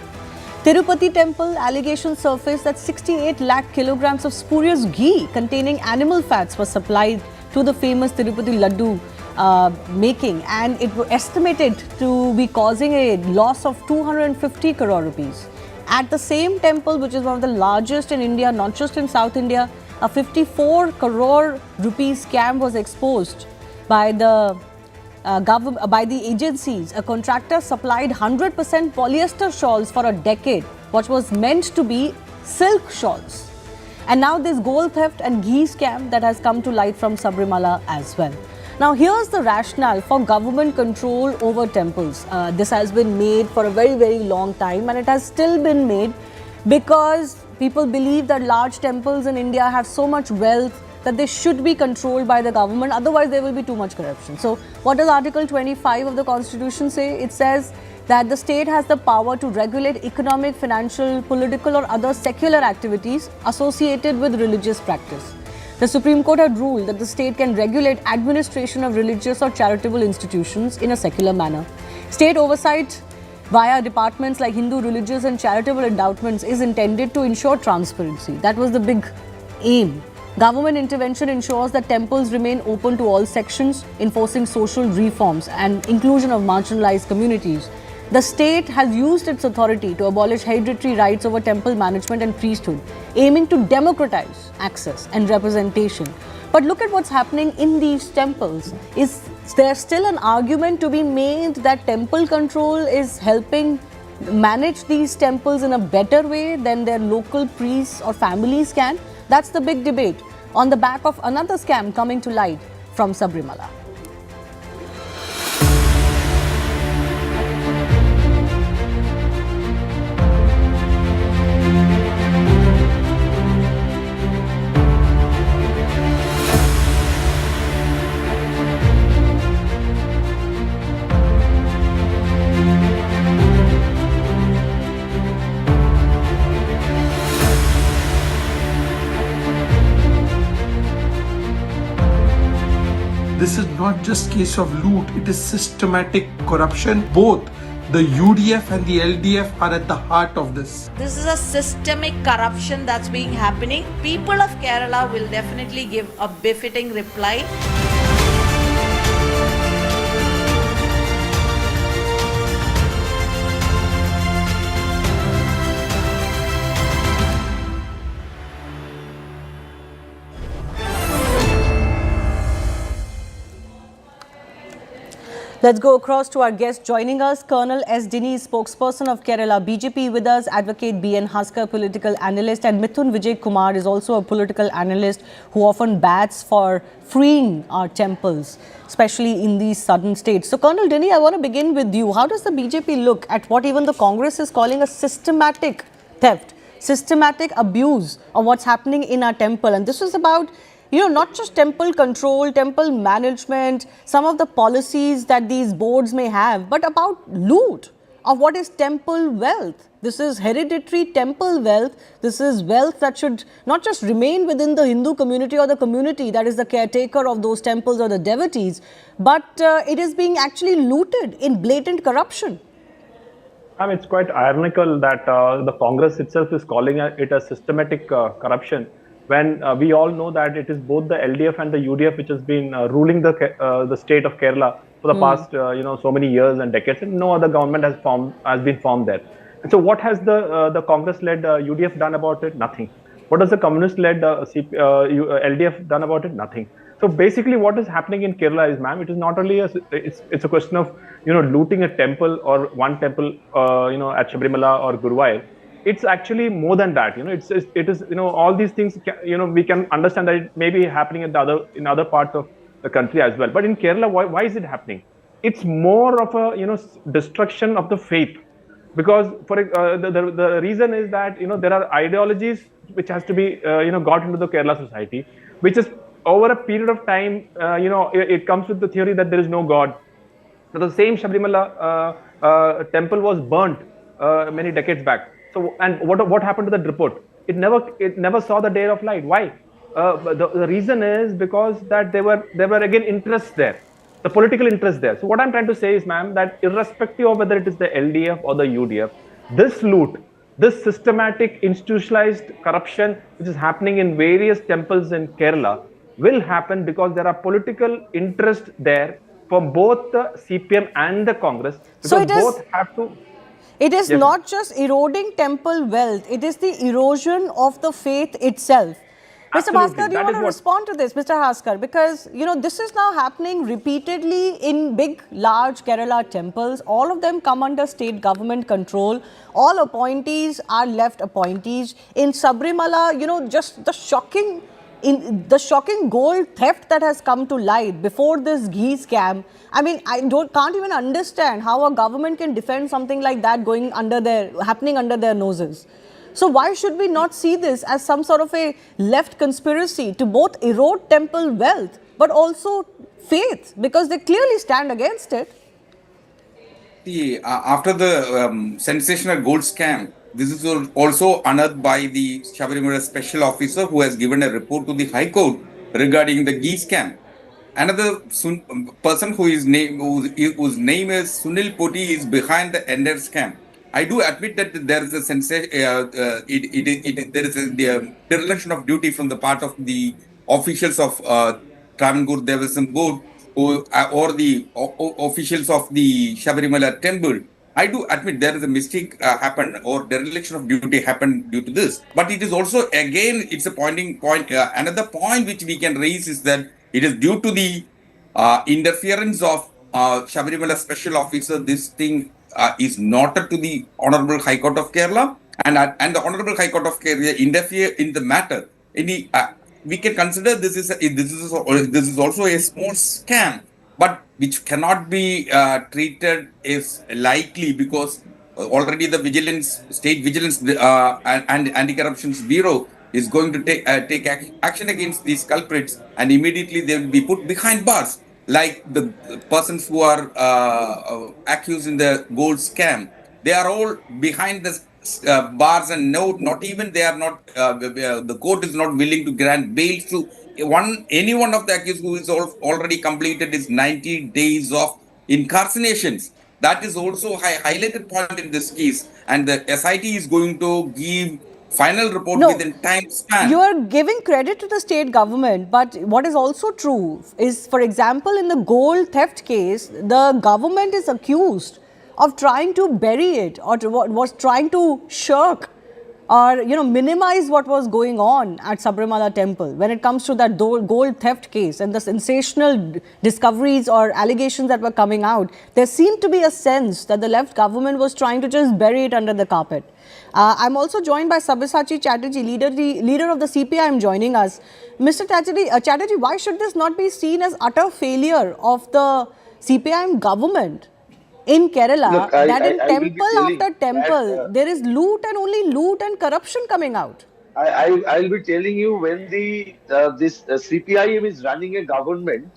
Tirupati temple allegations surfaced that 68 lakh kilograms of spurious ghee containing animal fats was supplied to the famous Tirupati Laddu making, and it was estimated to be causing a loss of 250 crore rupees. At the same temple, which is one of the largest in India, not just in South India, a 54 crore rupees scam was exposed by the by the agencies. A contractor supplied 100% polyester shawls for a decade, which was meant to be silk shawls. And now this gold theft and ghee scam that has come to light from Sabrimala as well. Now here's the rationale for government control over temples. This has been made for a very, very long time, and it has still been made because people believe that large temples in India have so much wealth that they should be controlled by the government, otherwise there will be too much corruption. So what does Article 25 of the Constitution say? It says that the state has the power to regulate economic, financial, political or other secular activities associated with religious practice. The Supreme Court had ruled that the state can regulate administration of religious or charitable institutions in a secular manner. State oversight via departments like Hindu religious and charitable endowments is intended to ensure transparency. That was the big aim. Government intervention ensures that temples remain open to all sections, enforcing social reforms and inclusion of marginalized communities. The state has used its authority to abolish hereditary rights over temple management and priesthood, aiming to democratize access and representation. But look at what's happening in these temples. Is there still an argument to be made that temple control is helping manage these temples in a better way than their local priests or families can? That's the big debate on the back of another scam coming to light from Sabrimala. This is not just case of loot, it is systematic corruption. Both the UDF and the LDF are at the heart of this. This is a systemic corruption that's being happening. People of Kerala will definitely give a befitting reply. Let's go across to our guest joining us, Colonel S. Dini, spokesperson of Kerala BJP with us, Advocate B.N. Haskar, political analyst, and Mithun Vijay Kumar is also a political analyst who often bats for freeing our temples, especially in these southern states. So, Colonel Dini, I want to begin with you. How does the BJP look at what even the Congress is calling a systematic theft, systematic abuse of what's happening in our temple? And this is about, you know, not just temple control, temple management, some of the policies that these boards may have, but about loot of what is temple wealth. This is hereditary temple wealth. This is wealth that should not just remain within the Hindu community or the community that is the caretaker of those temples or the devotees, but it is being actually looted in blatant corruption. I mean, it's quite ironical that the Congress itself is calling it a systematic corruption, when we all know that it is both the LDF and the UDF which has been ruling the state of Kerala for the past so many years and decades, and no other government has been formed there. And so, what has the Congress-led UDF done about it? Nothing. What has the communist-led LDF done about it? Nothing. So basically, what is happening in Kerala is, ma'am, it is not only it's a question of looting a temple or one temple at Sabrimala or Guruvayur. It's actually more than that. It is all these things. We can understand that it may be happening in other parts of the country as well. But in Kerala, why is it happening? It's more of a destruction of the faith, because for the reason is that there are ideologies which has to be got into the Kerala society, which is over a period of time it comes with the theory that there is no God. So the same Sabrimala temple was burnt many decades back. So, and what happened to that report? It never saw the day of light. Why? The reason is because that there were again interests there, the political interests there. So what I'm trying to say is, ma'am, that irrespective of whether it is the LDF or the UDF, this loot, this systematic institutionalized corruption which is happening in various temples in Kerala will happen because there are political interests there for both the CPM and the Congress. So both have to. It is not just eroding temple wealth, it is the erosion of the faith itself. Mr. Bhaskar, do you want to respond to this, Mr. Haskar? Because, this is now happening repeatedly in big, large Kerala temples. All of them come under state government control. All appointees are left appointees. In Sabrimala, just the shocking gold theft that has come to light before this ghee scam. I mean, can't even understand how a government can defend something like that happening under their noses. So why should we not see this as some sort of a left conspiracy to both erode temple wealth but also faith, because they clearly stand against it? After the sensational gold scam, this is also unearthed by the Sabrimala special officer who has given a report to the High Court regarding the ghee scam. Another person whose name is Sunil Poti is behind the entire scam. I do admit that there is a there is a dereliction of duty from the part of the officials of Travancore Devasim Board or the officials of the Sabrimala temple. I do admit there is a mistake happened or dereliction of duty happened due to this. But it is also, again, it's a pointing point. Another point which we can raise is that it is due to the interference of Sabrimala special officer. This thing is noted to the Honorable High Court of Kerala, and the Honorable High Court of Kerala interfere in the matter. We can consider this is also a small scam, but which cannot be treated as likely, because already the state vigilance and anti-corruption bureau is going to take action against these culprits, and immediately they will be put behind bars, like the persons who are accused in the gold scam. They are all behind the bars, and not even they are not. The court is not willing to grant bail to any one of the accused who is already completed his 90 days of incarcerations. That is also a highlighted point in this case, and the SIT is going to give final report within time span. You are giving credit to the state government, but what is also true is, for example, in the gold theft case, the government is accused of trying to bury it, or was trying to shirk or minimize what was going on at Sabrimala temple when it comes to that gold theft case and the sensational discoveries or allegations that were coming out. There seemed to be a sense that the left government was trying to just bury it under the carpet. I'm also joined by Sabyasachi Chatterjee, leader of the CPIM, joining us. Mr. Chatterjee, why should this not be seen as utter failure of the CPIM government in Kerala? Look, that in I temple after temple, there is loot and only loot and corruption coming out. I'll be telling you, when this CPIM is running a government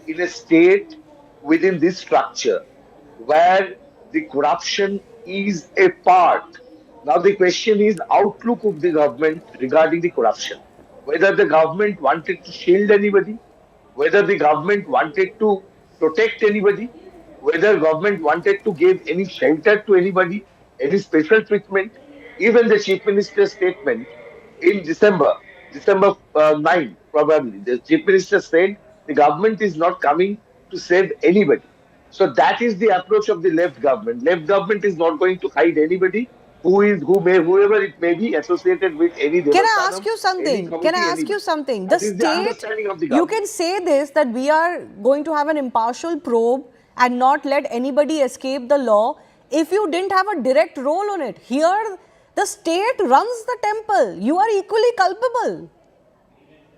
in a state within this structure where the corruption is a part. Now the question is outlook of the government regarding the corruption. Whether the government wanted to shield anybody, whether the government wanted to protect anybody, whether government wanted to give any shelter to anybody, any special treatment. Even the Chief Minister's statement in December 9, probably, the Chief Minister said the government is not coming to save anybody. So that is the approach of the left government. Left government is not going to hide anybody whoever it may be associated with any Devasthanam. Can I ask you something? The state, you can say this, that we are going to have an impartial probe and not let anybody escape the law if you didn't have a direct role on it. Here, the state runs the temple. You are equally culpable.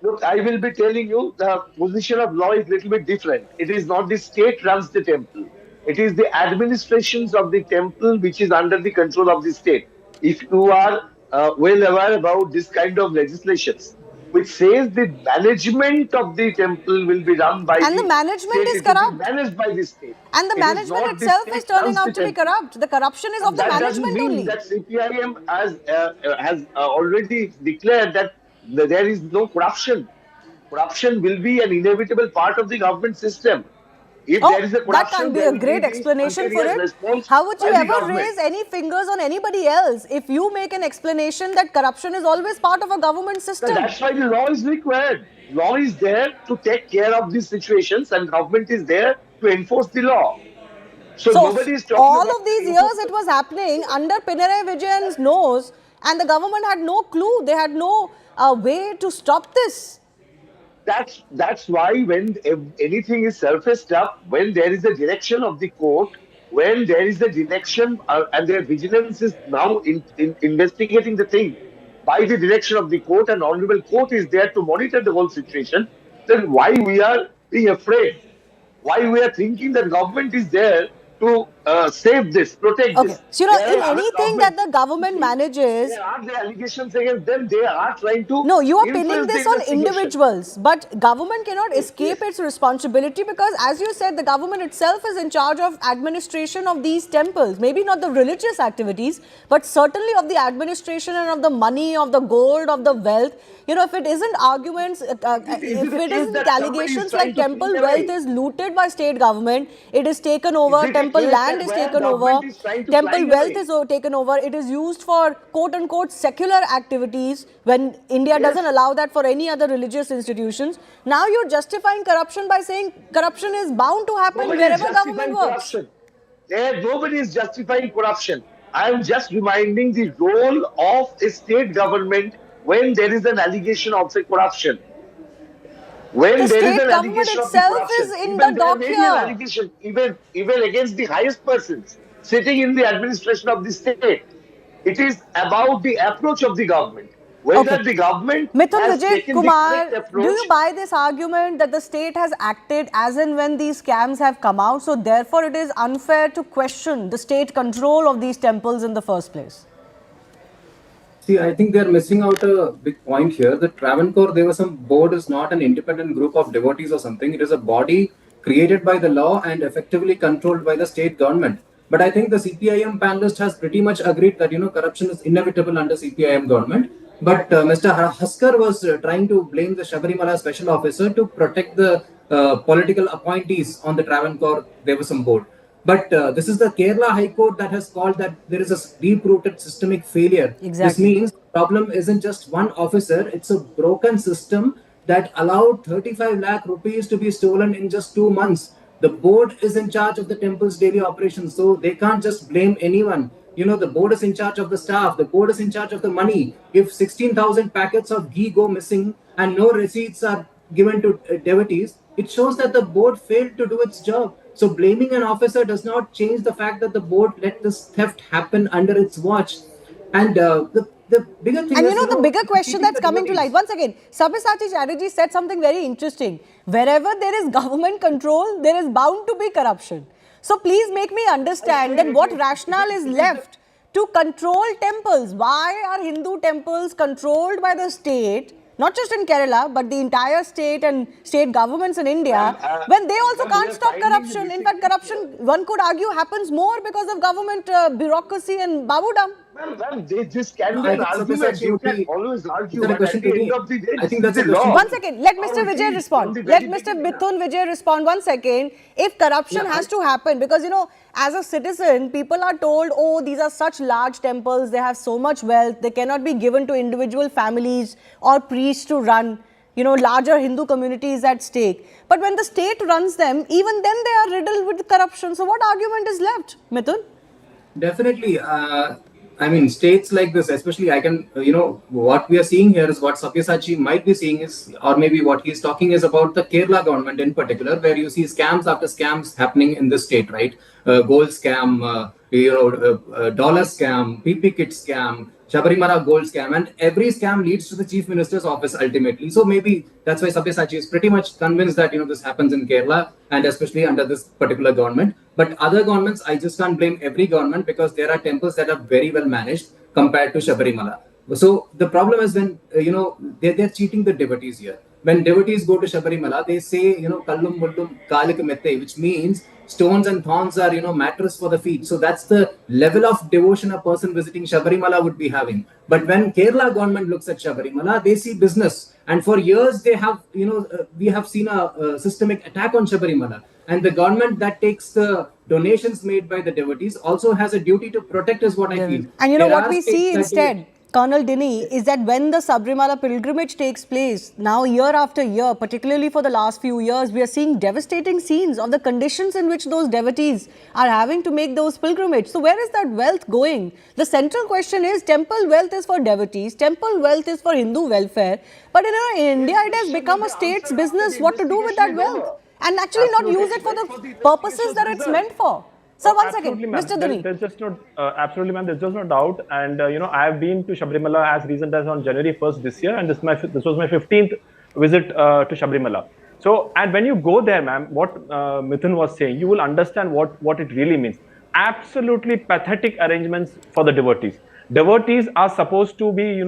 Look, I will be telling you, the position of law is a little bit different. It is not the state runs the temple. It is the administrations of the temple which is under the control of the state. If you are well aware about this kind of legislations, which says the management of the temple will be run by and the management is corrupt. Managed by the state. And the management itself is turning out to be corrupt. The corruption is of the management only. That CPIM has already declared that there is no corruption. Corruption will be an inevitable part of the government system. If there is a corruption, that can't be a great explanation for it. How would you ever raise any fingers on anybody else if you make an explanation that corruption is always part of a government system? That's why the law is required. Law is there to take care of these situations, and government is there to enforce the law. So nobody is talking all of these years it was happening under Pinarayi Vijayan's nose, and the government had no clue. They had no way to stop this. That's why when anything is surfaced up, when there is a direction of the court, when there is a direction and their vigilance is now in investigating the thing by the direction of the court, and honorable court is there to monitor the whole situation, then why we are being afraid? Why we are thinking that government is there to save this, protect this? So, in anything that the government manages... There are the allegations against them, they are trying to... No, you are pinning this on individuals, but government cannot escape its responsibility, because, as you said, the government itself is in charge of administration of these temples. Maybe not the religious activities, but certainly of the administration and of the money, of the gold, of the wealth. If it isn't arguments, if it isn't allegations like temple wealth is looted by state government, it is taken over, temple land is taken over, temple wealth is taken over, it is used for quote-unquote secular activities when India doesn't allow that for any other religious institutions. Now you're justifying corruption by saying corruption is bound to happen wherever government works. Nobody is justifying corruption. I am just reminding the role of a state government when there is an allegation of corruption. When the there is state an government allegation itself of corruption, is in the dock here. Even against the highest persons. sitting in the administration of the state. It is about the approach of the government. Whether Okay. the government Mithun has Vijay taken the correct Kumar, do approach. you buy this argument that the state has acted as and when these scams have come out, so therefore it is unfair to question the state control of these temples in the first place? See, I think they're missing out a big point here. The Travancore Devasam Board is not an independent group of devotees or something. It is a body created by the law and effectively controlled by the state government. But I think the CPIM panelist has pretty much agreed that corruption is inevitable under CPIM government. But Mr. Haskar was trying to blame the Shabarimala special officer to protect the political appointees on the Travancore Devasam Board. But this is the Kerala High Court that has called that there is a deep-rooted systemic failure. Exactly. This means the problem isn't just one officer, it's a broken system that allowed 35 lakh rupees to be stolen in just 2 months. The board is in charge of the temple's daily operations, so they can't just blame anyone. The board is in charge of the staff, the board is in charge of the money. If 16,000 packets of ghee go missing and no receipts are given to devotees, it shows that the board failed to do its job. So blaming an officer does not change the fact that the board let this theft happen under its watch. And the bigger thing and is, the bigger question that's coming to light, once again, Sabyasachi Chatterjee said something very interesting. Wherever there is government control, there is bound to be corruption. So please make me understand that what rationale is left to control temples. Why are Hindu temples controlled by the state? Not just in Kerala, but the entire state and state governments in India, when they also can't stop corruption. In fact, corruption, one could argue, happens more because of government bureaucracy and babudam. This can be an argument. You can always argue, but at the end of the day, I think that's the a question. law. One second, let Mr. Vijay respond. Let Mr. Mithun Vijay respond 1 second. If corruption has to happen, because as a citizen, people are told, oh, these are such large temples, they have so much wealth, they cannot be given to individual families or priests to run. Larger Hindu communities at stake. But when the state runs them, even then they are riddled with corruption. So what argument is left, Mithun? Definitely. States like this, especially what we are seeing here is what Sabyasachi might be seeing is, or maybe what he's talking is about the Kerala government in particular, where you see scams after scams happening in this state, right? Gold scam, dollar scam, PP kit scam, Shabarimala gold scam, and every scam leads to the chief minister's office ultimately. So maybe that's why Sabyasachi is pretty much convinced that this happens in Kerala and especially under this particular government. But other governments, I just can't blame every government because there are temples that are very well managed compared to Shabarimala. So the problem is when they're cheating the devotees here. When devotees go to Shabarimala, they say kallum mullum kalik mette, which means stones and thorns are mattress for the feet. So that's the level of devotion a person visiting Shabarimala would be having. But when Kerala government looks at Shabarimala, they see business, and for years they have we have seen a systemic attack on Shabarimala, and the government that takes the donations made by the devotees also has a duty to protect, is what I feel. And what we see instead, Colonel Dinny, is that when the Sabrimala pilgrimage takes place, now year after year, particularly for the last few years, we are seeing devastating scenes of the conditions in which those devotees are having to make those pilgrimages. So where is that wealth going? The central question is, temple wealth is for devotees, temple wealth is for Hindu welfare, but in India it has become a state's business what to do with that wealth and actually not use it for the purposes that it's meant for. So once again, Mr. Dinny. There's just no, absolutely, ma'am. There's just no doubt. And I have been to Shabarimala as recent as on January 1st this year, and this was my 15th visit to Shabarimala. So, and when you go there, ma'am, what Mithun was saying, you will understand what it really means. Absolutely pathetic arrangements for the devotees. Devotees are supposed to be,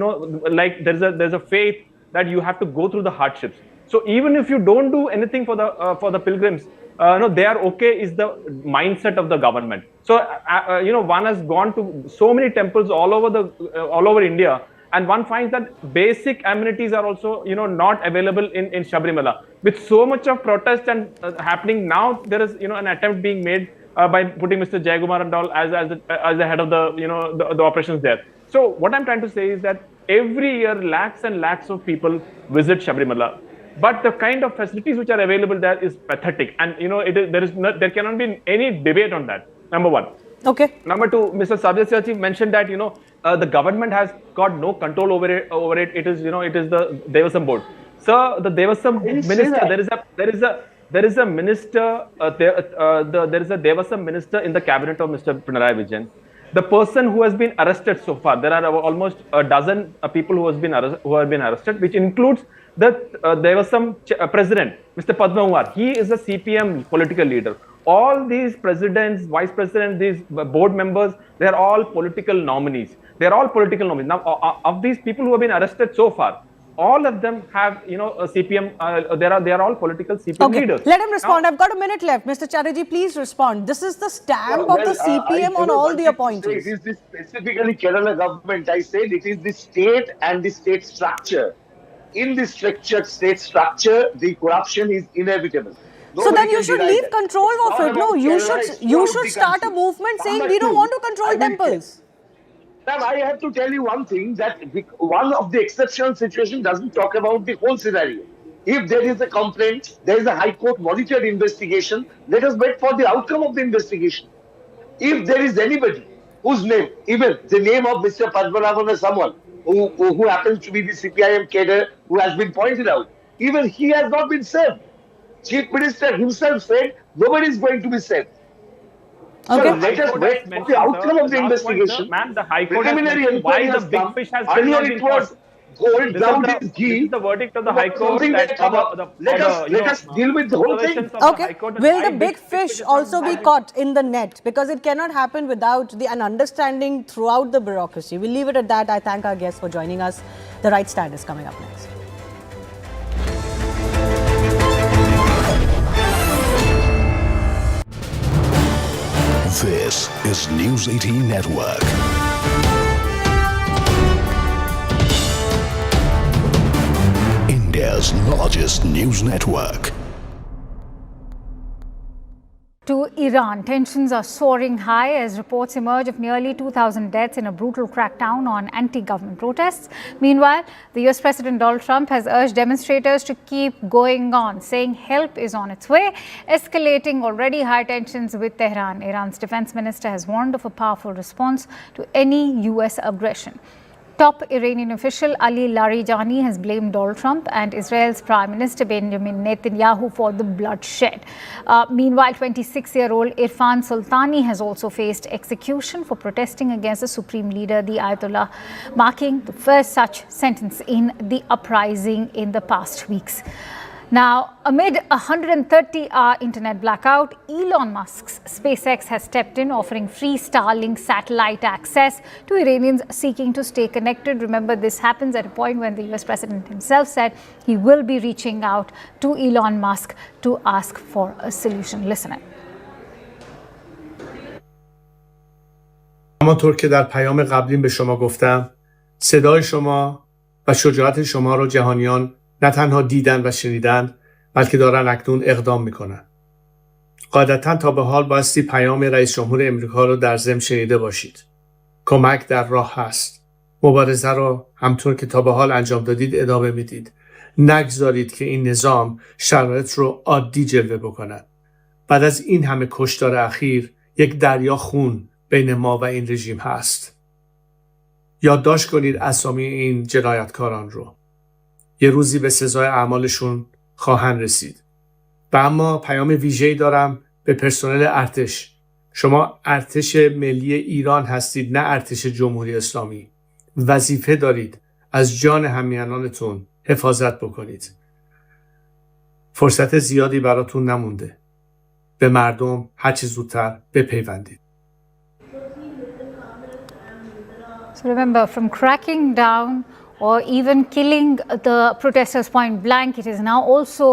like there's a faith that you have to go through the hardships. So even if you don't do anything for the pilgrims, they are okay is the mindset of the government. So one has gone to so many temples all over India, and one finds that basic amenities are also not available in Shabarimala. With so much of protest and happening now, there is an attempt being made by putting Mr. Jayagumar and all as the head of the operations there. So what I'm trying to say is that every year lakhs and lakhs of people visit Shabarimala. But the kind of facilities which are available there is pathetic, and there cannot be any debate on that. Number one. Okay. Number two, Mr. Sabyasachi mentioned that the government has got no control over it. It is the Devasam board. So the Devasam minister, there is a minister, there was a minister in the cabinet of Mr. Pinarayi Vijayan. The person who has been arrested so far, there are almost a dozen people who have been arrested, which includes there was some president, Mr. Padma Kumar. He is a CPM political leader. All these presidents, vice presidents, these board members, they are all political nominees. They are all political nominees. Now, of these people who have been arrested so far, all of them have, a CPM. They are all political CPM leaders. Let him respond. Now, I've got a minute left. Mr. Chatterjee, please respond. This is the stamp of the CPM on all the appointees. It is this specifically Kerala government. I said it is the state and the state structure. In this structured state structure, the corruption is inevitable. So then you should leave control of it. No, you should start a movement saying we don't want to control temples. Ma'am, I have to tell you one thing, that one of the exceptional situations doesn't talk about the whole scenario. If there is a complaint, there is a High Court monitored investigation, let us wait for the outcome of the investigation. If there is anybody whose name, even the name of Mr. Padmanabhan or someone who happens to be the CPIM cadre who has been pointed out, even he has not been saved. Chief Minister himself said nobody is going to be saved. So let us wait for the outcome of the investigation. Ma'am, the High Court Preliminary has why the big fish has still not been caught. Gold, now it is ghee. This is the verdict of the High Court. Let us deal with the whole thing. Okay. Will the big fish also be caught in the net? Because it cannot happen without an understanding throughout the bureaucracy. We'll leave it at that. I thank our guests for joining us. The Right Stand is coming up next. This is News 18 Network. India's largest news network. To Iran, tensions are soaring high as reports emerge of nearly 2,000 deaths in a brutal crackdown on anti-government protests. Meanwhile, the US President Donald Trump has urged demonstrators to keep going on, saying help is on its way, escalating already high tensions with Tehran. Iran's defense minister has warned of a powerful response to any US aggression. Top Iranian official Ali Larijani has blamed Donald Trump and Israel's Prime Minister Benjamin Netanyahu for the bloodshed. Meanwhile, 26-year-old Irfan Sultani has also faced execution for protesting against the Supreme Leader, the Ayatollah, marking the first such sentence in the uprising in the past weeks. Now, amid a 130-hour internet blackout, Elon Musk's SpaceX has stepped in, offering free Starlink satellite access to Iranians seeking to stay connected. Remember, this happens at a point when the US President himself said he will be reaching out to Elon Musk to ask for a solution. Listen in. همانطور که در پیام قبلی به شما گفتم، صدای شما و شجاعت شما را جهانیان نه تنها دیدن و شنیدن، بلکه دارن اکنون اقدام میکنن. قاعدتاً تا به حال بایستی پیام رئیس جمهور امریکا رو در ضمن شنیده باشید. کمک در راه هست. مبارزه رو همطور که تا به حال انجام دادید ادامه میدید. نگذارید که این نظام شرایط رو عادی جلوه بکنن. بعد از این همه کشتار اخیر، یک دریا خون بین ما و این رژیم هست. یادداشت کنید اسامی این جنایتکاران رو. یه روزی به سزای اعمالشون خواهند رسید. و اما پیام ویژه‌ای دارم به پرسنل ارتش. شما ارتش ملی ایران هستید، نه ارتش جمهوری اسلامی. وظیفه دارید از جان همیهنانتون حفاظت بکنید. فرصت زیادی براتون نمونده. به مردم هرچی زودتر بپیوندید. So remember, from cracking down or even killing the protesters point blank, it is now also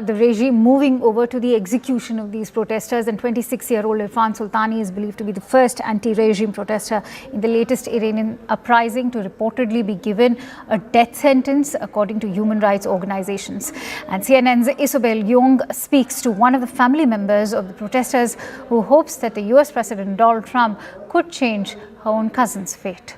the regime moving over to the execution of these protesters. And 26-year-old Irfan Sultani is believed to be the first anti-regime protester in the latest Iranian uprising to reportedly be given a death sentence, according to human rights organizations. And CNN's Isobel Young speaks to one of the family members of the protesters who hopes that the US President Donald Trump could change her own cousin's fate.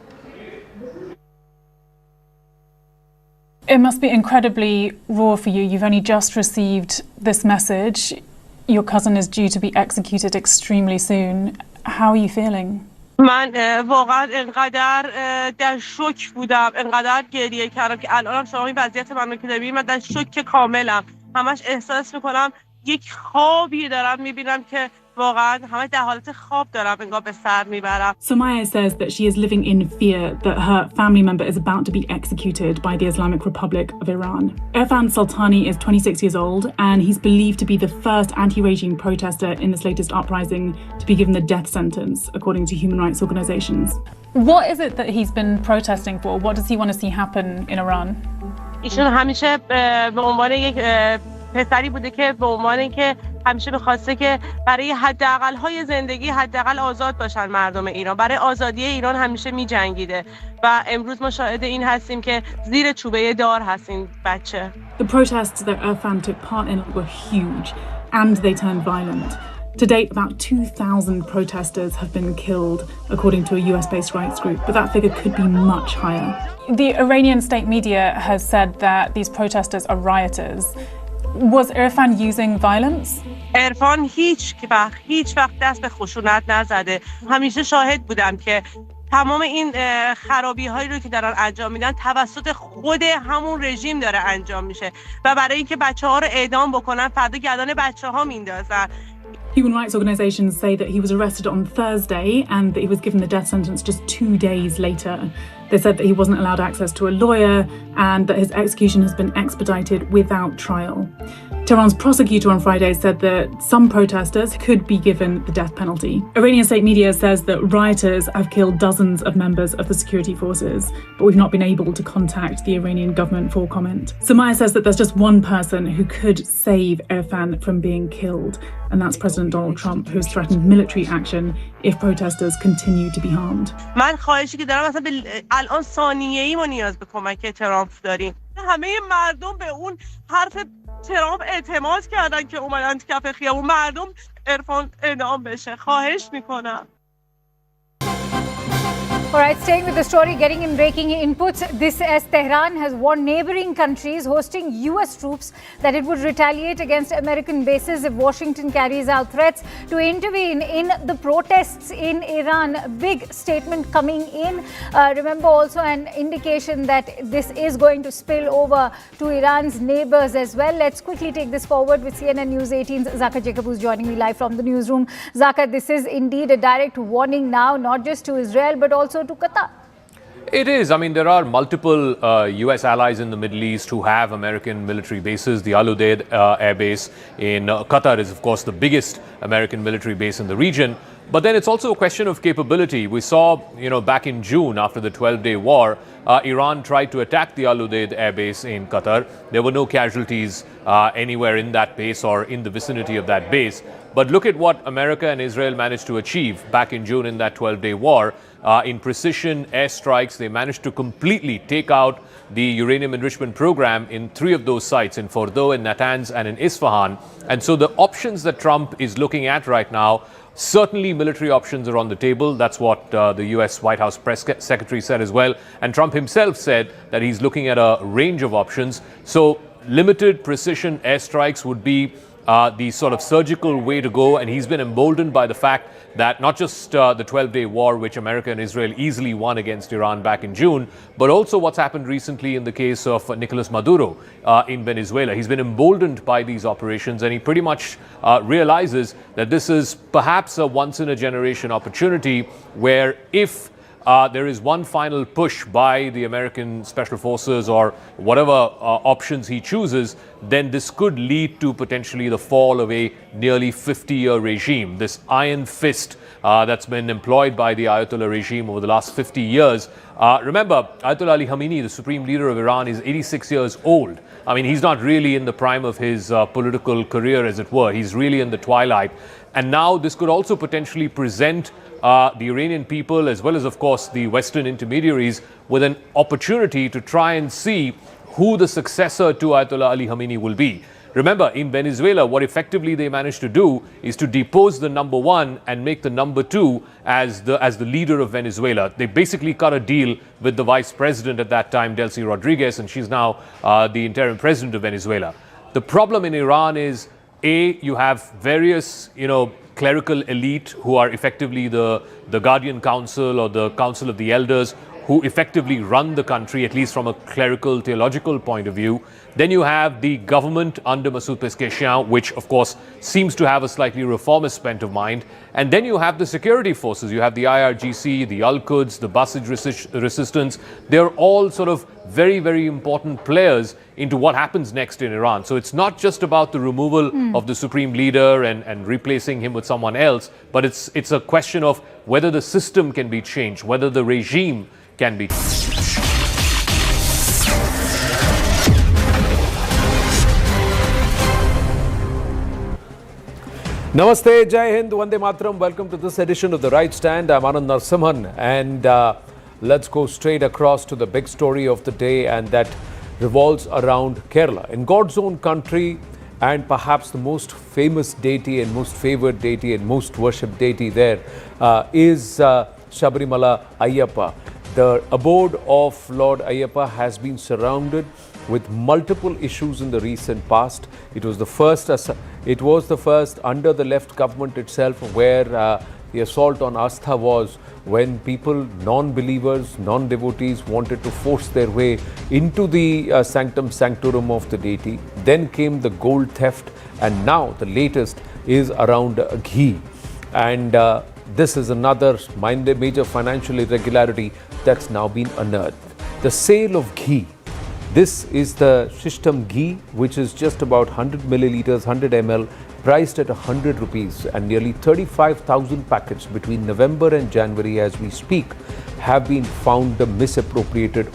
It must be incredibly raw for you. You've only just received this message. Your cousin is due to be executed extremely soon. How are you feeling? من واقعا انقدر در شوک بودم، انقدر گریه کردم که الانم شما این وضعیت منو که ببینید، من در شوک کاملم. همش احساس میکنم یک خوابی دارم میبینم که واقعا همه در حالت خواب دارم انگار به سر میبرم. Sumaya says that she is living in fear that her family member is about to be executed by the Islamic Republic of Iran. Irfan Sultani is 26 years old and he's believed to be the first anti-regime protester in this latest uprising to be given the death sentence, according to human rights organizations. What is it that he's been protesting for? What does he want to see happen in Iran? ایشون همیشه به عنوان یک پسری بوده که به عنوان اینکه همیشه می‌خواسته که برای حداقل‌های زندگی حداقل آزاد باشن مردم ایران، برای آزادی ایران همیشه می‌جنگیده و امروز ما شاهد این هستیم که زیر چوبه دار هست این بچه. The protests that Irfan took part in were huge and they turned violent. To date, about 2,000 protesters have been killed, according to a US-based rights group, but that figure could be much higher. The Iranian state media has said that these protesters are rioters. Was Irfan using violence? عرفان هیچ وقت دست به خشونت نزده. همیشه شاهد بودم که تمام این خرابی هایی رو که دارن انجام میدن توسط خود همون رژیم داره انجام میشه و برای اینکه بچه ها رو اعدام بکنن فردا گردن بچه ها میندازن. Human rights organizations say that he was arrested on Thursday and that he was given the death sentence just 2 days later. They said that he wasn't allowed access to a lawyer and that his execution has been expedited without trial. Tehran's prosecutor on Friday said that some protesters could be given the death penalty. Iranian state media says that rioters have killed dozens of members of the security forces, but we've not been able to contact the Iranian government for comment. Sumaya says that there's just one person who could save Irfan from being killed, and that's President Donald Trump, who has threatened military action if protesters continue to be harmed. من خواهشی که دارم مثلا الان ثانیه‌ای ما نیاز به کمک ترامپ داریم. همه مردم به اون حرف ترامپ اعتماد کردن که اومدن کف خیابون. مردم عرفان اعدام بشه. خواهش میکنم. All right, staying with the story, getting in breaking inputs. This as Tehran has warned neighboring countries hosting US troops that it would retaliate against American bases if Washington carries out threats to intervene in the protests in Iran. Big statement coming in. Remember also an indication that this is going to spill over to Iran's neighbors as well. Let's quickly take this forward with CNN News 18's Zaka Jacob, who's joining me live from the newsroom. Zaka, this is indeed a direct warning now, not just to Israel, but also to Qatar. It is. I mean, there are multiple U.S. allies in the Middle East who have American military bases. The Al-Udeid air base in Qatar is, of course, the biggest American military base in the region. But then it's also a question of capability. We saw, back in June after the 12-day war, Iran tried to attack the Al-Udeid air base in Qatar. There were no casualties anywhere in that base or in the vicinity of that base. But look at what America and Israel managed to achieve back in June in that 12-day war. In precision airstrikes, they managed to completely take out the uranium enrichment program in 3 of those sites, in Fordo, in Natanz, and in Isfahan. And so the options that Trump is looking at right now, certainly military options are on the table. That's what the US White House press secretary said as well. And Trump himself said that he's looking at a range of options. So limited precision airstrikes would be the sort of surgical way to go, and he's been emboldened by the fact that not just the 12-day war, which America and Israel easily won against Iran back in June, but also what's happened recently in the case of Nicolas Maduro in Venezuela. He's been emboldened by these operations, and he pretty much realizes that this is perhaps a once-in-a-generation opportunity where if there is one final push by the American Special Forces or whatever options he chooses, then this could lead to potentially the fall of a nearly 50-year regime. This iron fist that's been employed by the Ayatollah regime over the last 50 years. Remember, Ayatollah Ali Khamenei, the supreme leader of Iran, is 86 years old. I mean, he's not really in the prime of his political career, as it were. He's really in the twilight. And now this could also potentially present the Iranian people, as well as, of course, the Western intermediaries, with an opportunity to try and see who the successor to Ayatollah Ali Khamenei will be. Remember, in Venezuela, what effectively they managed to do is to depose the number 1 and make the number 2 as the leader of Venezuela. They basically cut a deal with the vice president at that time, Delcy Rodriguez, and she's now the interim president of Venezuela. The problem in Iran is, you have various, clerical elite who are effectively the Guardian Council or the Council of the Elders, who effectively run the country, at least from a clerical, theological point of view. Then you have the government under Masood Pezeshkian, which of course seems to have a slightly reformist bent of mind. And then you have the security forces. You have the IRGC, the Al-Quds, the Basij resistance. They're all sort of very, very important players into what happens next in Iran. So it's not just about the removal of the supreme leader and replacing him with someone else, but it's a question of whether the system can be changed, whether the regime can be changed. Namaste, Jai Hind, Vande Mataram. Welcome to this edition of The Right Stand. I'm Anand Narsimhan, and let's go straight across to the big story of the day, and that revolves around Kerala. In God's own country, and perhaps the most famous deity and most favored deity and most worshipped deity there is Shabarimala Ayyappa. The abode of Lord Ayyappa has been surrounded with multiple issues in the recent past. It was the first under the left government itself where the assault on Astha was, when people, non-believers, non-devotees wanted to force their way into the sanctum sanctorum of the deity. Then came the gold theft, and now the latest is around ghee. And this is another major financial irregularity that's now been unearthed. The sale of ghee. This is the Shishtam ghee, which is just about 100 milliliters, 100 ml, priced at 100 rupees, and nearly 35,000 packets between November and January as we speak have been found misappropriated